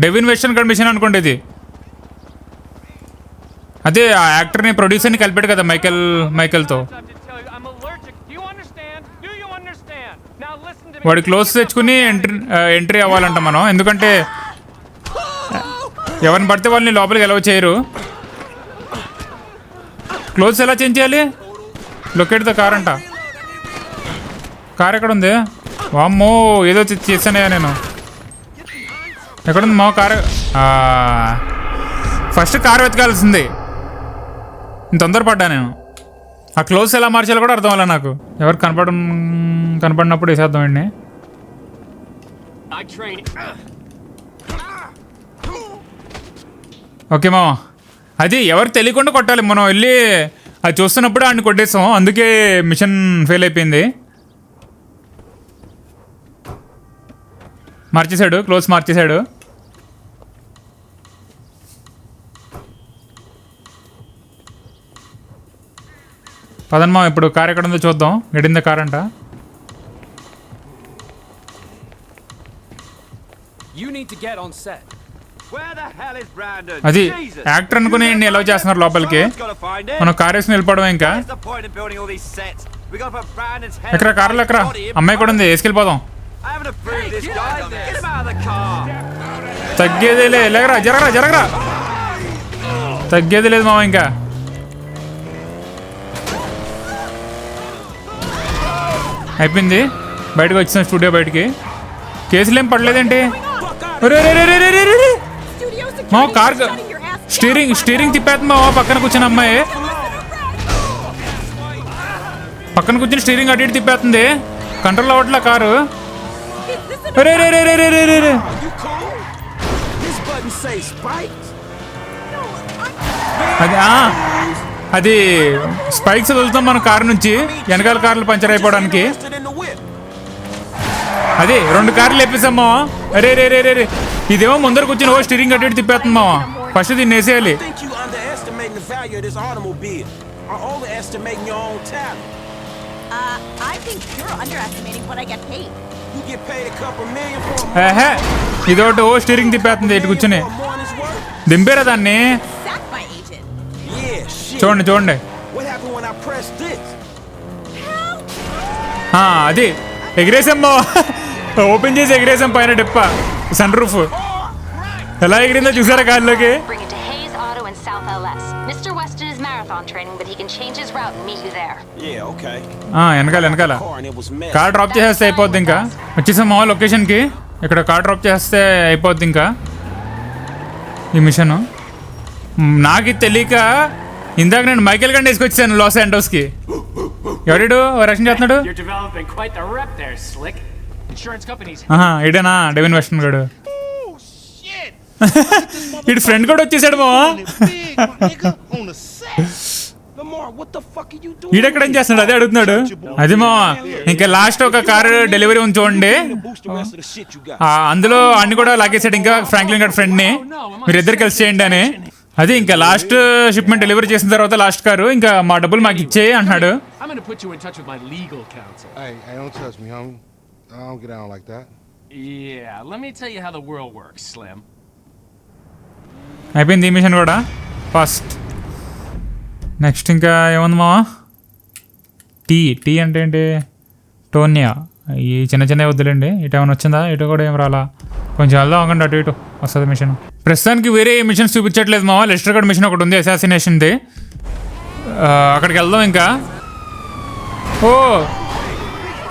డెవిన్ వెస్టర్న్ గడ్ మిషన్ అనుకోండి. ఇది అదే ఆ యాక్టర్ని ప్రొడ్యూసర్ని కలిపాడు కదా మైకేల్తో. వాడి క్లోజ్ తెచ్చుకుని ఎంట్రీ అవ్వాలంట మనం, ఎందుకంటే ఎవరిని పడితే వాళ్ళని లోపలికి ఎలా చేయరు. క్లోజ్ ఎలా చేంజ్ చేయాలి? లొకేట్ ద కార్ అంట. కార్ ఎక్కడ ఉంది? వామ్మో, ఏదో చేశానయ్యా నేను. ఎక్కడుంది మా కారు? ఫస్ట్ కారు వెతకాల్సింది, తొందరపడ్డా నేను. ఆ క్లోజ్ ఎలా మార్చాలో కూడా అర్థం అవ్వాలి నాకు. ఎవరు కనపడినప్పుడు వేసేద్దాం అండి. ఓకే మామ, అది ఎవరు తెలియకుండా కొట్టాలి. మనం వెళ్ళి అది చూస్తున్నప్పుడు ఆడిని కొట్టేస్తాం, అందుకే మిషన్ ఫెయిల్ అయిపోయింది. మార్చేశాడు, క్లోజ్ మార్చేశాడు. పదమ్మా, ఇప్పుడు కార్ ఎక్కడ ఉందో చూద్దాం. గడింద కార్ అంట. అది యాక్టర్ అనుకుని ఎలా చేస్తున్నారు లోపలికి. మనం కార్ వేసుకుని వెళ్ళిపోవడం. ఇంకా ఎక్కడ కార్లో ఎక్కడ అమ్మాయి కూడా ఉంది, వేసుకెళ్ళిపోదాం. తగ్గేదే లే, జరగరా తగ్గేది లేదు మామ. ఇంకా అయిపోయింది. బయటకు వచ్చిన స్టూడియో బయటికి. కేసులు ఏం పడలేదేంటి? ఒరే మా కార్ స్టీరింగ్ తిప్పేస్తుంది మా పక్కన కూర్చున్న అమ్మాయి. పక్కన కూర్చుని స్టీరింగ్ అటు ఇటు తిప్పేస్తుంది. కంట్రోల్ అవ్వట్లే కారు. రే రే రే రే రే రే రే అది అది స్పైక్స్ వదులుతాం మన కారు నుంచి వెనకాల కార్లు పంచర్ అయిపోవడానికి. అది 2 కార్లు లేపేసామా. అరే రే రే రే రే ఇదేమో ముందర కూర్చుని స్టీరింగ్ అటు ఇటు తిప్పేస్తుంది మావా. ఫస్ట్ దీన్ని వేసేయాలి. ఇదొకటి స్టీరింగ్ తిప్పేస్తుంది ఇటు కూర్చుని. దింపేరా దాన్ని. చూడండి చూడండి అది ఎగిరేసామ్మా. ఓపెన్ చేసి ఎగిరేసాం పైన డిప్ప సన్ రూఫ్. ఎలా ఎగిరిందో చూసారా గాలిలోకి. వెనకాల కార్ డ్రాప్ చేసేస్తే అయిపోద్ది. ఇంకా వచ్చేసామా లొకేషన్కి. ఇక్కడ కార్ డ్రాప్ చేస్తే అయిపోద్ది ఇంకా ఈ మిషన్. నాకు తెలియక ఇందాక నేను మైకేల్ గండి వేసుకొచ్చాను లాస్ ఏంజల్స్కి. ఎవరిడు రక్షణ చేస్తున్నాడు? ఇడేనా డెవిన్ వెస్టన్ గాడు. ఇటు ఫ్రెండ్ కూడా వచ్చేసాడు మావా. ఈడెక్కడ ఏం చేస్తున్నాడు అదే అడుగుతున్నాడు. అది మావా ఇంకా లాస్ట్ ఒక కారు డెలివరీ ఉంది చూడండి. అందులో అన్ని కూడా లాగేసాడు ఇంకా ఫ్రాంక్లిన్ గారి ఫ్రెండ్ ని. మీరిద్దరు కలిసి చేయండి అని. అది ఇంకా లాస్ట్ షిప్మెంట్ డెలివరీ చేసిన తర్వాత లాస్ట్ కారు ఇంకా మా డబ్బులు మాకు ఇచ్చేయి అంటున్నాడు. అయిపోయింది ఈ మిషన్ కూడా ఫస్ట్. నెక్స్ట్ ఇంకా ఏముంది మావా? టీ అంటే ఏంటి? టోనియా. ఈ చిన్న చిన్న వద్దులేండి. ఇటు ఏమైనా వచ్చిందా? ఇటు కూడా ఏం రాలా. కొంచెం వెళ్దాం అవ్వకండి అటు ఇటు వస్తుంది మిషన్. ప్రస్తుతానికి వేరే మిషన్స్ చూపించట్లేదు మావా. లెస్టర్ గడ్ మిషన్ ఒకటి ఉంది అసాసినేషన్ది. అక్కడికి వెళ్దాం ఇంకా.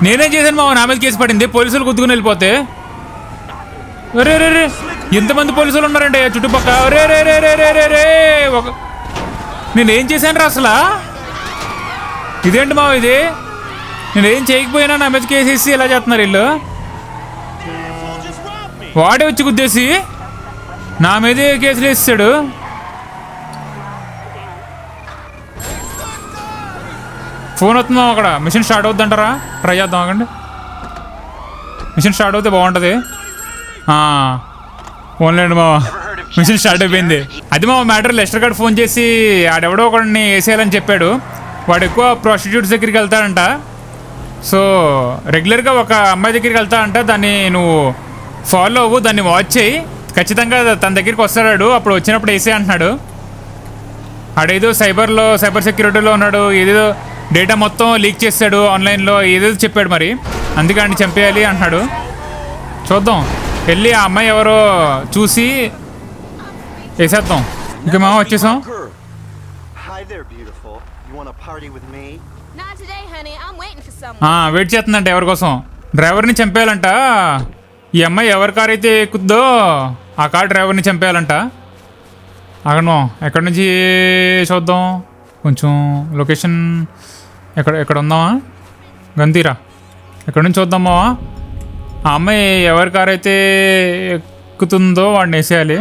నేనేం చేశాను మావా? నా మీద కేసు పడింది. పోలీసులు గుద్దుకుని వెళ్ళిపోతే. రే రే రే ఎంతమంది పోలీసులు ఉన్నారండి చుట్టుపక్కల. రే రే రే రే రే రే రే నేనేం చేశాను రా అసలు? ఇదేంటి మావా ఇది? నేనేం చేయకపోయినా నా మీద కేసేసి ఎలా చేస్తున్నారు వీళ్ళు. వాడే వచ్చి గుద్దేసి నా మీదే కేసులు వేసాడు. ఫోన్ వస్తుందా అక్కడ? Machine start అవుద్దంటారా? ట్రై చేద్దాం అకండి. మిషన్ స్టార్ట్ అవుతే బాగుంటుంది. ఫోన్లేండి మావా మిషన్ స్టార్ట్ అయిపోయింది. అది మా మ్యాటర్. లెస్టర్ గారు ఫోన్ చేసి ఆడెవడో ఒకడిని వేసేయాలని చెప్పాడు. వాడు ఎక్కువ ప్రాస్టిట్యూట్స్ దగ్గరికి వెళ్తాడంట. సో రెగ్యులర్గా ఒక అమ్మాయి దగ్గరికి వెళ్తాడంట. దాన్ని నువ్వు ఫాలో అవ్వు, దాన్ని వాచ్ చేయి. ఖచ్చితంగా తన దగ్గరికి వస్తాడు. అప్పుడు వచ్చినప్పుడు వేసే అంటున్నాడు. ఆడేదో సైబర్ సెక్యూరిటీలో ఉన్నాడు. ఏదేదో డేటా మొత్తం లీక్ చేస్తాడు ఆన్లైన్లో ఏదేదో చెప్పాడు. మరి అందుకని చంపేయాలి అంటున్నాడు. చూద్దాం వెళ్ళి ఆ అమ్మాయి ఎవరో చూసి వేసేద్దాం. ఇంకా మేము వచ్చేసాం. వెయిట్ చేస్తుందంట ఎవరి కోసం. డ్రైవర్ని చంపేయాలంట. ఈ అమ్మాయి ఎవరి కార్ అయితే ఎక్కుద్దో ఆ కార్ డ్రైవర్ని చంపేయాలంట. అక్కడ ఎక్కడి నుంచి చూద్దాం కొంచెం లొకేషన్. ఎక్కడ ఉందామా? గంతీరా. ఎక్కడి నుంచి చూద్దామా? ఆ అమ్మాయి ఎవరి కార్ అయితే ఎక్కుతుందో వాడిని వేసేయాలి.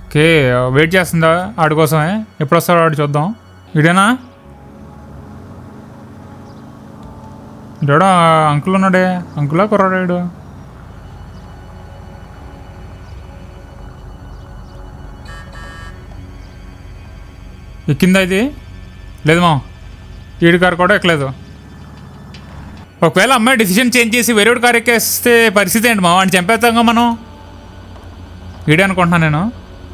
ఓకే వెయిట్ చేస్తుందా ఆడి కోసమే. ఎప్పుడు వస్తాడో ఆడు చూద్దాం. ఇడేనా? ఇడా అంకుల్ ఉన్నాడే. అంకులా కుర్రాడాడు. ఎక్కిందా ఇది? లేదు మా ఈడి కారు కూడా ఎక్కలేదు. ఒకవేళ అమ్మాయి డిసిషన్ చేంజ్ చేసి వేరే కారు ఎక్కేస్తే పరిస్థితి ఏంటి మా? వాడిని చంపేస్తాంగా మనం. ఈడే అనుకుంటున్నాను నేను.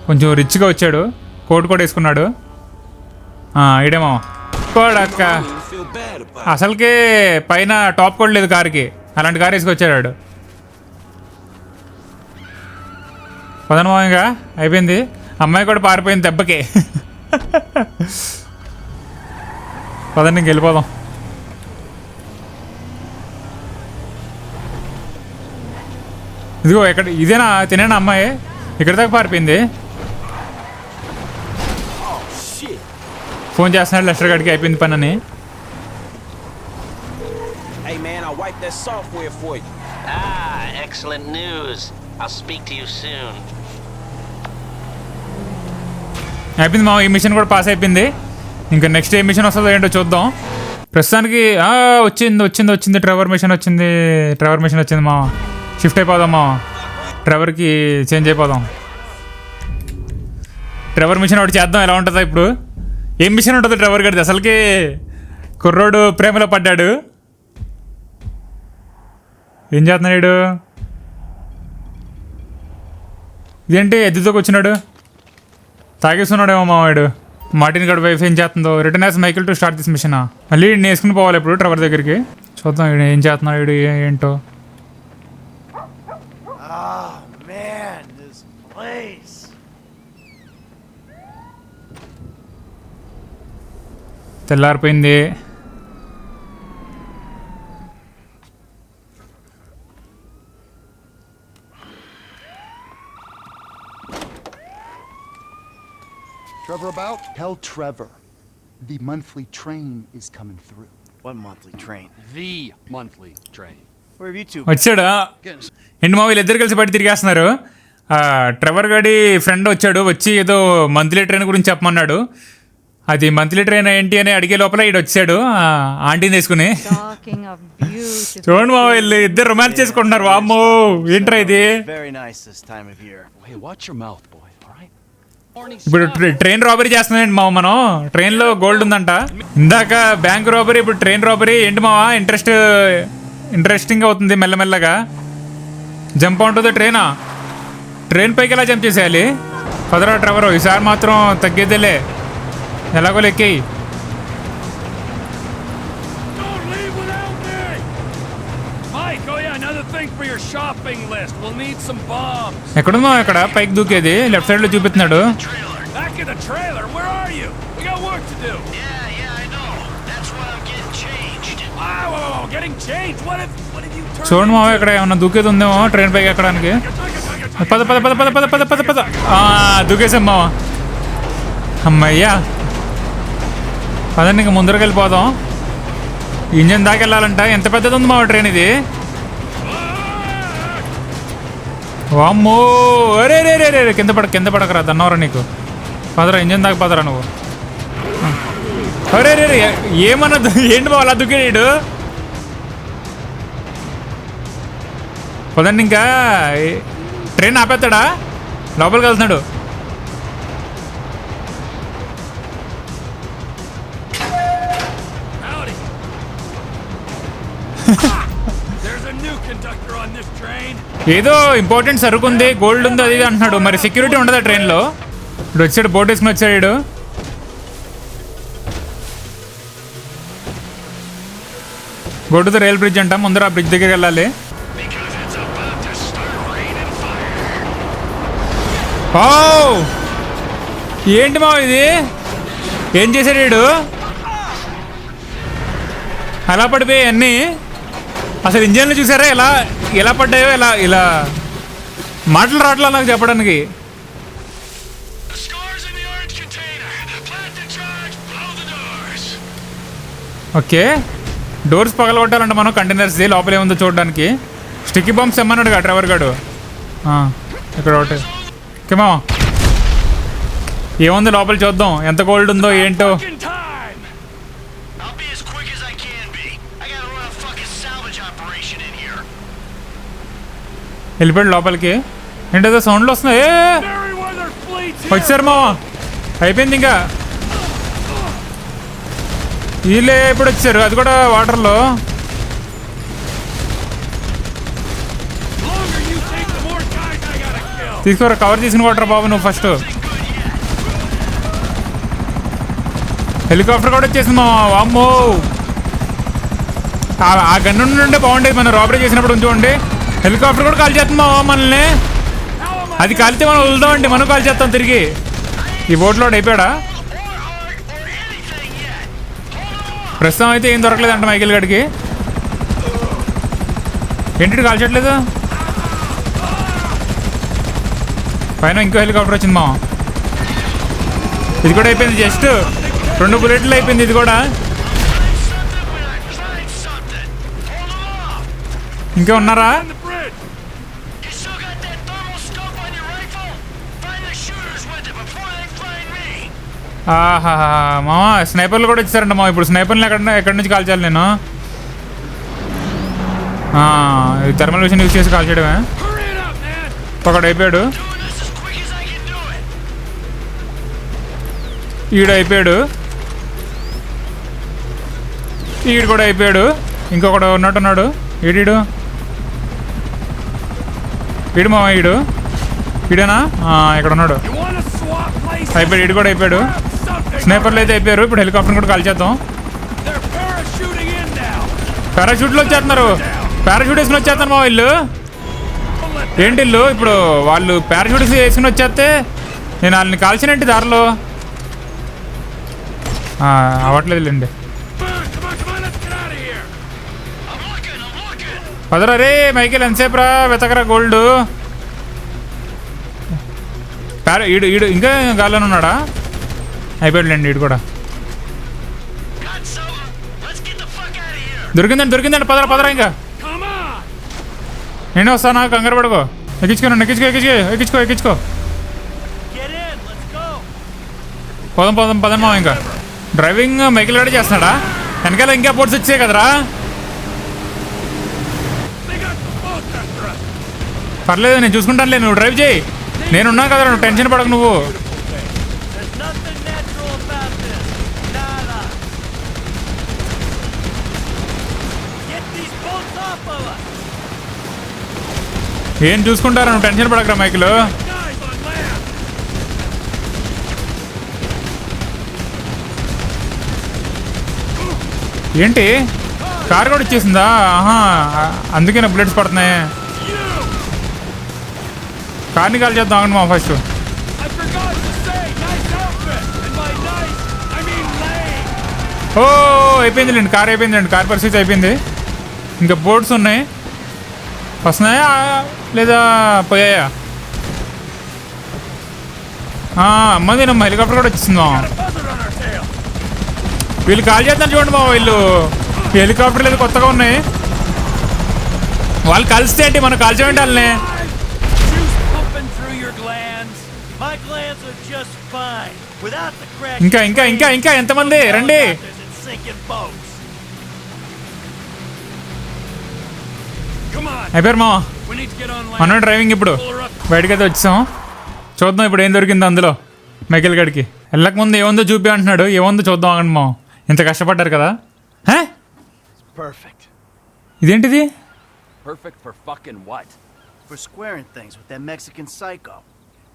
కొంచెం రిచ్గా వచ్చాడు. కోట్ కూడా వేసుకున్నాడు. ఈడేమో కోడక్క. అసలుకే పైన టాప్ కూడా లేదు కారుకి. అలాంటి కారు వేసుకొచ్చాడు. పదనమోయంగా అయిపోయింది. అమ్మాయి కూడా పారిపోయింది దెబ్బకి. పదండి ఇంక వెళ్ళిపోదాం. ఇదిగో ఎక్కడ ఇదేనా తినేనా అమ్మాయి? ఇక్కడ దాకా పారిపోయింది. ఫోన్ చేస్తున్నాడు లెస్టర్ గడికి, అయిపోయింది పని అని. Hey man, I wiped that software for you. Ah, excellent news. I'll speak to you soon. అయిపోయింది మా ఈ మిషన్ కూడా పాస్ అయిపోయింది. ఇంకా నెక్స్ట్ ఏ మిషన్ వస్తుందో ఏంటో చూద్దాం. ప్రస్తుతానికి వచ్చింది ట్రెవర్ మిషన్ వచ్చింది మా. షిఫ్ట్ అయిపోదాం మా, ట్రెవర్కి చేంజ్ అయిపోదాం. ట్రెవర్ మిషన్ ఒకటి చేద్దాం, ఎలా ఉంటుందో ఇప్పుడు. ఏం మిషన్ ఉంటుందో ట్రెవర్ గడిది? అసలుకి కుర్రోడు ప్రేమలో పడ్డాడు. ఏం చేస్తున్నాడు? ఇదేంటి ఎద్దుతోకి వచ్చినాడు? తాగేస్తున్నాడేమో మావాడు. మార్టిన్ గడ్ వైఫ్ ఏం చేస్తుందో. Return as Michael to start this mission. మళ్ళీ నేసుకుని పోవాలి ఇప్పుడు ట్రెవర్ దగ్గరికి. చూద్దాం వీడు ఏం చేస్తున్నాడు, ఏంటో. తెల్లారిపోయింది. Trevor about? Tell Trevor the monthly train is coming through. What monthly train? The monthly train. Where have you two? వచ్చాడా? ఏంటి మా వీళ్ళిద్దరు కలిసి బయట తిరిగేస్తున్నారు. ట్రెవర్ గడి ఫ్రెండ్ వచ్చాడు, వచ్చి ఏదో మంత్లీ ట్రైన్ గురించి చెప్పమన్నాడు. అది మంత్లీ ట్రైన్ ఏంటి అని అడిగే లోపల ఈడు వచ్చాడు ఆంటీని తీసుకుని. చూడండి మా వీళ్ళు ఇద్దరు రొమాన్స్ చేసుకుంటున్నారు. వామ్మో ఏంట్రా ఇది? Very nice this time of year. Hey, watch your mouth, boy. ఇప్పుడు ట్రైన్ రాబరీ చేస్తున్నాయండి మావ. మనం ట్రైన్లో గోల్డ్ ఉందంట. ఇందాక బ్యాంక్ రాబరీ, ఇప్పుడు ట్రైన్ రాబరీ. ఏంటి మావా ఇంట్రెస్టింగ్ అవుతుంది మెల్లమెల్లగా. జంప్ ఉంటుంది ట్రైనా. ట్రైన్ పైకి ఎలా జంప్ చేసేయాలి? పదరా ట్రెవరు, ఈసారి మాత్రం తగ్గేదేలే. ఎలాగో లెక్కేయి. ఎక్కడుందో అక్కడ పైకి దూకేది. లెఫ్ట్ సైడ్ లో చూపిస్తున్నాడు. చూడండి మావ, ఇక్కడ ఏమన్నా దూకేది ఉందేమో ట్రైన్ పైకి ఎక్కడానికి. పద పద పద పద పద పద పద పద. దూకేసాం మావ. అమ్మయ్యా, పదండి ఇంకా ముందరకు వెళ్ళిపోదాం. ఇంజన్ దాకా వెళ్ళాలంట. ఎంత పెద్దది ఉంది మావ ట్రైన్ ఇది. వామ్మో, అరే రే రే రే, కింద పడకరా దన్నవరా నీకు. పదరా ఇంజన్ దాకా పదరా నువ్వు. అరే రే రే, ఏమన్నా ఏంటి బావ అలా దుక్కాడు. పదండి ఇంకా. ట్రైన్ ఆపేస్తాడా? లోపలికి వెళ్తున్నాడు. ఏదో ఇంపార్టెంట్ సరుకు ఉంది, గోల్డ్ ఉంది, అది అంటున్నాడు. మరి సెక్యూరిటీ ఉండదా ట్రైన్లో? ఇప్పుడు వచ్చాడు, బోట్ వేసుకుని వచ్చాడు. Go to the rail bridge అంట. ముందర ఆ బ్రిడ్జ్ దగ్గరికి వెళ్ళాలి. ఏంటి మా ఇది? ఏం చేశాడు వీడు? అలా పడిపోయాయి అన్నీ. అసలు ఇంజన్లు చూసారా ఎలా పడ్డాయో? ఇలా మాటలు రావట్లా నాకు చెప్పడానికి. ఓకే, డోర్స్ పగలగొట్టాలంట మనం కంటైనర్స్ది. లోపల ఏముందో చూడడానికి. స్టిక్కీ బాంబ్స్ ఏమన్నాడు కా డ్రైవర్ గాడు. ఇక్కడ ఒకటి. ఓకేమా, ఏముంది లోపల చూద్దాం. ఎంత గోల్డ్ ఉందో ఏంటో. వెళ్ళిపోయాడు లోపలికి. ఏంటో సౌండ్లు వస్తున్నాయి. వచ్చారు మావా, అయిపోయింది ఇంకా. వీళ్ళే ఎప్పుడు వచ్చారు, అది కూడా వాటర్లో. తీసుకోరా, కవర్ తీసుకుని కొట్టరా బాబు నువ్వు ఫస్ట్. హెలికాప్టర్ కూడా వచ్చేసింది మా. వామ్మో, ఆ గన్ను ఉంటే బాగుండేది. మనం రాబరీ చేసినప్పుడు ఉంచుకోండి. హెలికాప్టర్ కూడా కాల్ చేస్తుంది మా మనల్ని. అది కాలితే మనం వదులుదామండి, మనం కాల్ చేస్తాం తిరిగి. ఈ బోట్లో అయిపోయాడా? ప్రస్తుతం అయితే ఏం దొరకలేదంట మైకేల్ గడికి. ఏంటి కాల్చట్లేదు? పైన ఇంకో హెలికాప్టర్ వచ్చింది మా. ఇది కూడా అయిపోయింది, జస్ట్ 2 బుల్లెట్లు అయిపోయింది ఇది కూడా. ఇంకా ఉన్నారా? ఆహా మామ, స్నైపర్లు కూడా వచ్చారంట మా. ఇప్పుడు స్నైపర్లు ఎక్కడి నుంచి కాల్చాలి నేను? థర్మల్ విషన్ యూజ్ చేసి కాల్చడమే. ఒకడు అయిపోయాడు, ఈడు అయిపోయాడు, ఈడు కూడా అయిపోయాడు. ఇంకొకడు ఉన్నట్టున్నాడు. ఈడు మా ఈడేనా? ఇక్కడ ఉన్నాడు, అయిపోయాడు. ఈడు కూడా అయిపోయాడు. స్నైపర్లు అయితే అయిపోయారు. ఇప్పుడు హెలికాప్టర్ కూడా కాల్చేద్దాం. పారాషూట్లు వచ్చేస్తున్నారు, పారాషూట్ వేసుకుని వచ్చేస్తాను మా వీళ్ళు. ఏంటి వీళ్ళు ఇప్పుడు వాళ్ళు పారాషూట్ వేసుకుని వచ్చేస్తే నేను వాళ్ళని కాల్చినంటి దారిలో అవ్వట్లేదులేండి. పదరా రే మైకేల్, ఎంతసేపు రా వెతకరా గోల్డ్. ఈడు ఇంకా గాల్లోనే ఉన్నాడా? అయిపోయాడులేండి ఈడు కూడా. దొరికిందండి. పదరా ఇంకా. నేను వస్తానా, కంగారు పడుకో. ఎక్కించుకో. పదం మా. ఇంకా డ్రైవింగ్ మైకిల్ గడే చేస్తున్నాడా? వెనకాల ఇంకా పోర్ట్స్ వచ్చాయి కదరా. పర్లేదు, నేను చూసుకుంటానులే, నువ్వు డ్రైవ్ చేయి. నేనున్నా కదరా, నువ్వు టెన్షన్ పడకు నువ్వు. ఏం చూసుకుంటారా, నువ్వు టెన్షన్ పడకరా మైకిల్. ఏంటి కార్ కూడా ఇచ్చేసిందా? అందుకే నా బుల్లెట్స్ పడుతున్నాయి. కార్ని కాల్ చేద్దాం ఆగండి మా ఫస్ట్. అయిపోయిందిలేండి, కార్ అయిపోయిందండి. కార్ పరిస్థితి అయిపోయింది. ఇంకా బోట్స్ ఉన్నాయి, వస్తున్నాయా లేదా పోయాయా? అమ్మది నమ్మ హెలికాప్టర్ కూడా వచ్చేసిందా? వీళ్ళు కాల్ చేద్దాం చూడండి మా. వీళ్ళు హెలికాప్టర్లు ఏదో కొత్తగా ఉన్నాయి. వాళ్ళు కలిస్తే ఏంటి, మనం కాల్చేయండి వాళ్ళని. ఇంకా ఎంతమంది రండి. అయిపోయారు మా. మనం డ్రైవింగ్ ఇప్పుడు బయటకైతే వచ్చాం. చూద్దాం ఇప్పుడు ఏం దొరికిందో అందులో మైకేల్ గడికి. వెళ్ళకముందు ఏముందో చూపి అంటున్నాడు. ఏముందో చూద్దాం ఆగండి మా. ఇంత కష్టపడ్డారు కదా. ఇదేంటిది? Perfect for fucking what? For squaring things with that Mexican psycho.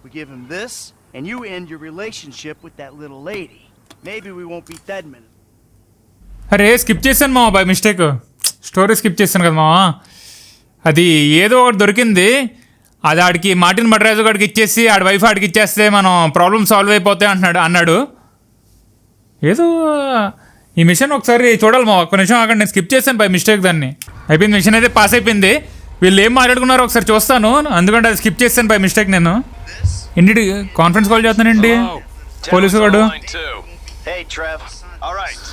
We give him this, and you end your relationship with that little lady. Maybe we won't be dead minute. అరే స్కిప్ చేశాను మామ, by mistake. Story skip చేశాను కదా మామ. అది ఏదో ఒకటి దొరికింది, అది ఆడికి మార్టిన్ మడ్రాజు గాడికి ఇచ్చేసి ఆడి వైఫ్ ఆడికి ఇచ్చేస్తే మనం ప్రాబ్లమ్ సాల్వ్ అయిపోతాయి అన్నాడు. ఏదో ఈ మిషన్ ఒకసారి చూడాలి మా. ఒక్క నిమిషం ఆగండి, నేను స్కిప్ చేశాను బై మిస్టేక్ దాన్ని. అయిపోయింది, మిషన్ అయితే పాస్ అయిపోయింది. వీళ్ళు ఏం మాట్లాడుకున్నారో ఒకసారి చూస్తాను, ఎందుకంటే అది స్కిప్ చేశాను బై మిస్టేక్ నేను. ఏంటి కాన్ఫరెన్స్ కాల్ చేస్తానండి పోలీసు వాడు. Hey Trev. All right.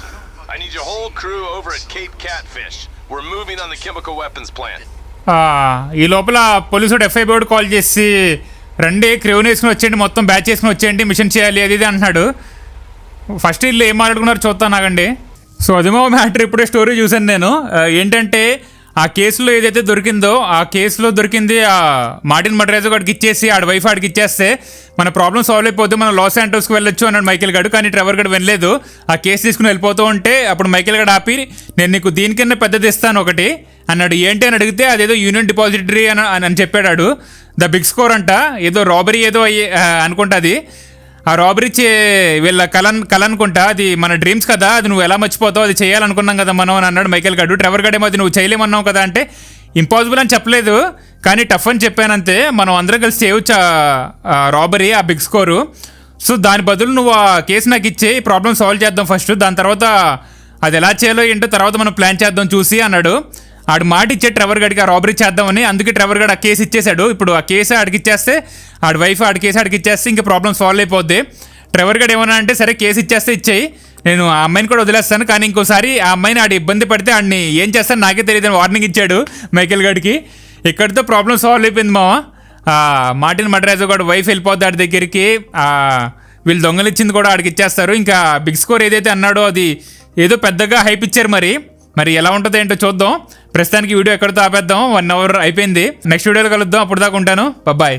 I need your whole crew over at Cape Catfish. We're moving on the chemical weapons plant. ఈ లోపల పోలీసు ఎఫ్ఐ బోర్డు కాల్ చేసి రండి క్రేవ్ని వేసుకుని వచ్చేయండి, మొత్తం బ్యాచ్ వేసుకుని వచ్చేయండి, మిషన్ చేయాలి అది ఇది అంటున్నాడు. ఫస్ట్ వీళ్ళు ఏం మాట్లాడుకున్నారో చూస్తాను ఆగండి. సో అదేమో మ్యాటర్. ఇప్పుడే స్టోరీ చూశాను నేను. ఏంటంటే ఆ కేసులో ఏదైతే దొరికిందో ఆ కేసులో దొరికింది ఆ మార్టిన్ మడ్రాజు గాడికి ఇచ్చేసి ఆడి వైఫ్ ఆడికి ఇచ్చేస్తే మన ప్రాబ్లం సాల్వ్ అయిపోతే మనం లాస్ శాంటోస్కి వెళ్ళొచ్చు అన్నాడు మైకేల్ గారు. కానీ ట్రెవర్ గడు వినలేదు. ఆ కేసు తీసుకుని వెళ్ళిపోతూ ఉంటే అప్పుడు మైకేల్ గడు ఆపి నేను నీకు దీనికన్నా పెద్దది ఇస్తాను ఒకటి అన్నాడు. ఏంటి అని అడిగితే అదేదో యూనియన్ డిపాజిటరీ అని చెప్పాడు. ద బిగ్ స్కోర్ అంట, ఏదో రాబరీ ఏదో అనుకుంటుంది. ఆ రాబరీ వీళ్ళ కళ అనుకుంటా, అది మన డ్రీమ్స్ కదా, అది నువ్వు ఎలా మర్చిపోతావు, అది చేయాలనుకున్నాం కదా మనం అని అన్నాడు మైకేల్ గడు. ట్రెవర్ గడేమో అది నువ్వు చేయలేమన్నావు కదా అంటే ఇంపాసిబుల్ అని చెప్పలేదు, కానీ టఫ్ అని చెప్పానంతే. మనం అందరం కలిసి చేయవచ్చు రాబరీ, ఆ బిగ్ స్కోరు. సో దాని బదులు నువ్వు ఆ కేసు నాకు ఇచ్చే ప్రాబ్లం సాల్వ్ చేద్దాం ఫస్ట్, దాని తర్వాత అది ఎలా చేయాలో ఏంటో తర్వాత మనం ప్లాన్ చేద్దాం చూసి అన్నాడు. ఆడు మాట ఇచ్చే ట్రెవర్ గడికి ఆ రాబరీ చేద్దామని, అందుకే ట్రెవర్ గడ్ ఆ కేసు ఇచ్చేశాడు. ఇప్పుడు ఆ కేసు ఆడికి ఇచ్చేస్తే, ఆడి వైఫ్ ఆడి కేసు ఆడికి ఇచ్చేస్తే ఇంకా ప్రాబ్లమ్ సాల్వ్ అయిపోద్ది. ట్రెవర్ గడ్ ఏమన్నా అంటే సరే కేసు ఇచ్చేస్తే ఇచ్చేయి, నేను ఆ అమ్మాయిని కూడా వదిలేస్తాను, కానీ ఇంకోసారి ఆ అమ్మాయిని ఆడి ఇబ్బంది పడితే ఆడిని ఏం చేస్తాను నాకే తెలియదు వార్నింగ్ ఇచ్చాడు మైకేల్ గడికి. ఇక్కడితో ప్రాబ్లం సాల్వ్ అయిపోయింది మామ. మార్టిన్ మడ్రాజో కూడా వైఫ్ వెళ్ళిపోద్ది ఆడి దగ్గరికి, వీళ్ళు దొంగలు ఇచ్చింది కూడా ఆడికి ఇచ్చేస్తారు. ఇంకా బిగ్ స్కోర్ ఏదైతే అన్నాడో అది ఏదో పెద్దగా హైప్ ఇచ్చారు. మరి ఎలా ఉంటుందో ఏంటో చూద్దాం. ప్రస్తుతానికి వీడియో ఎక్కడితో ఆపేద్దాం, 1 hour అయిపోయింది. నెక్స్ట్ వీడియోలో కలుద్దాం, అప్పుడు దాకా ఉంటాను, బాయ్.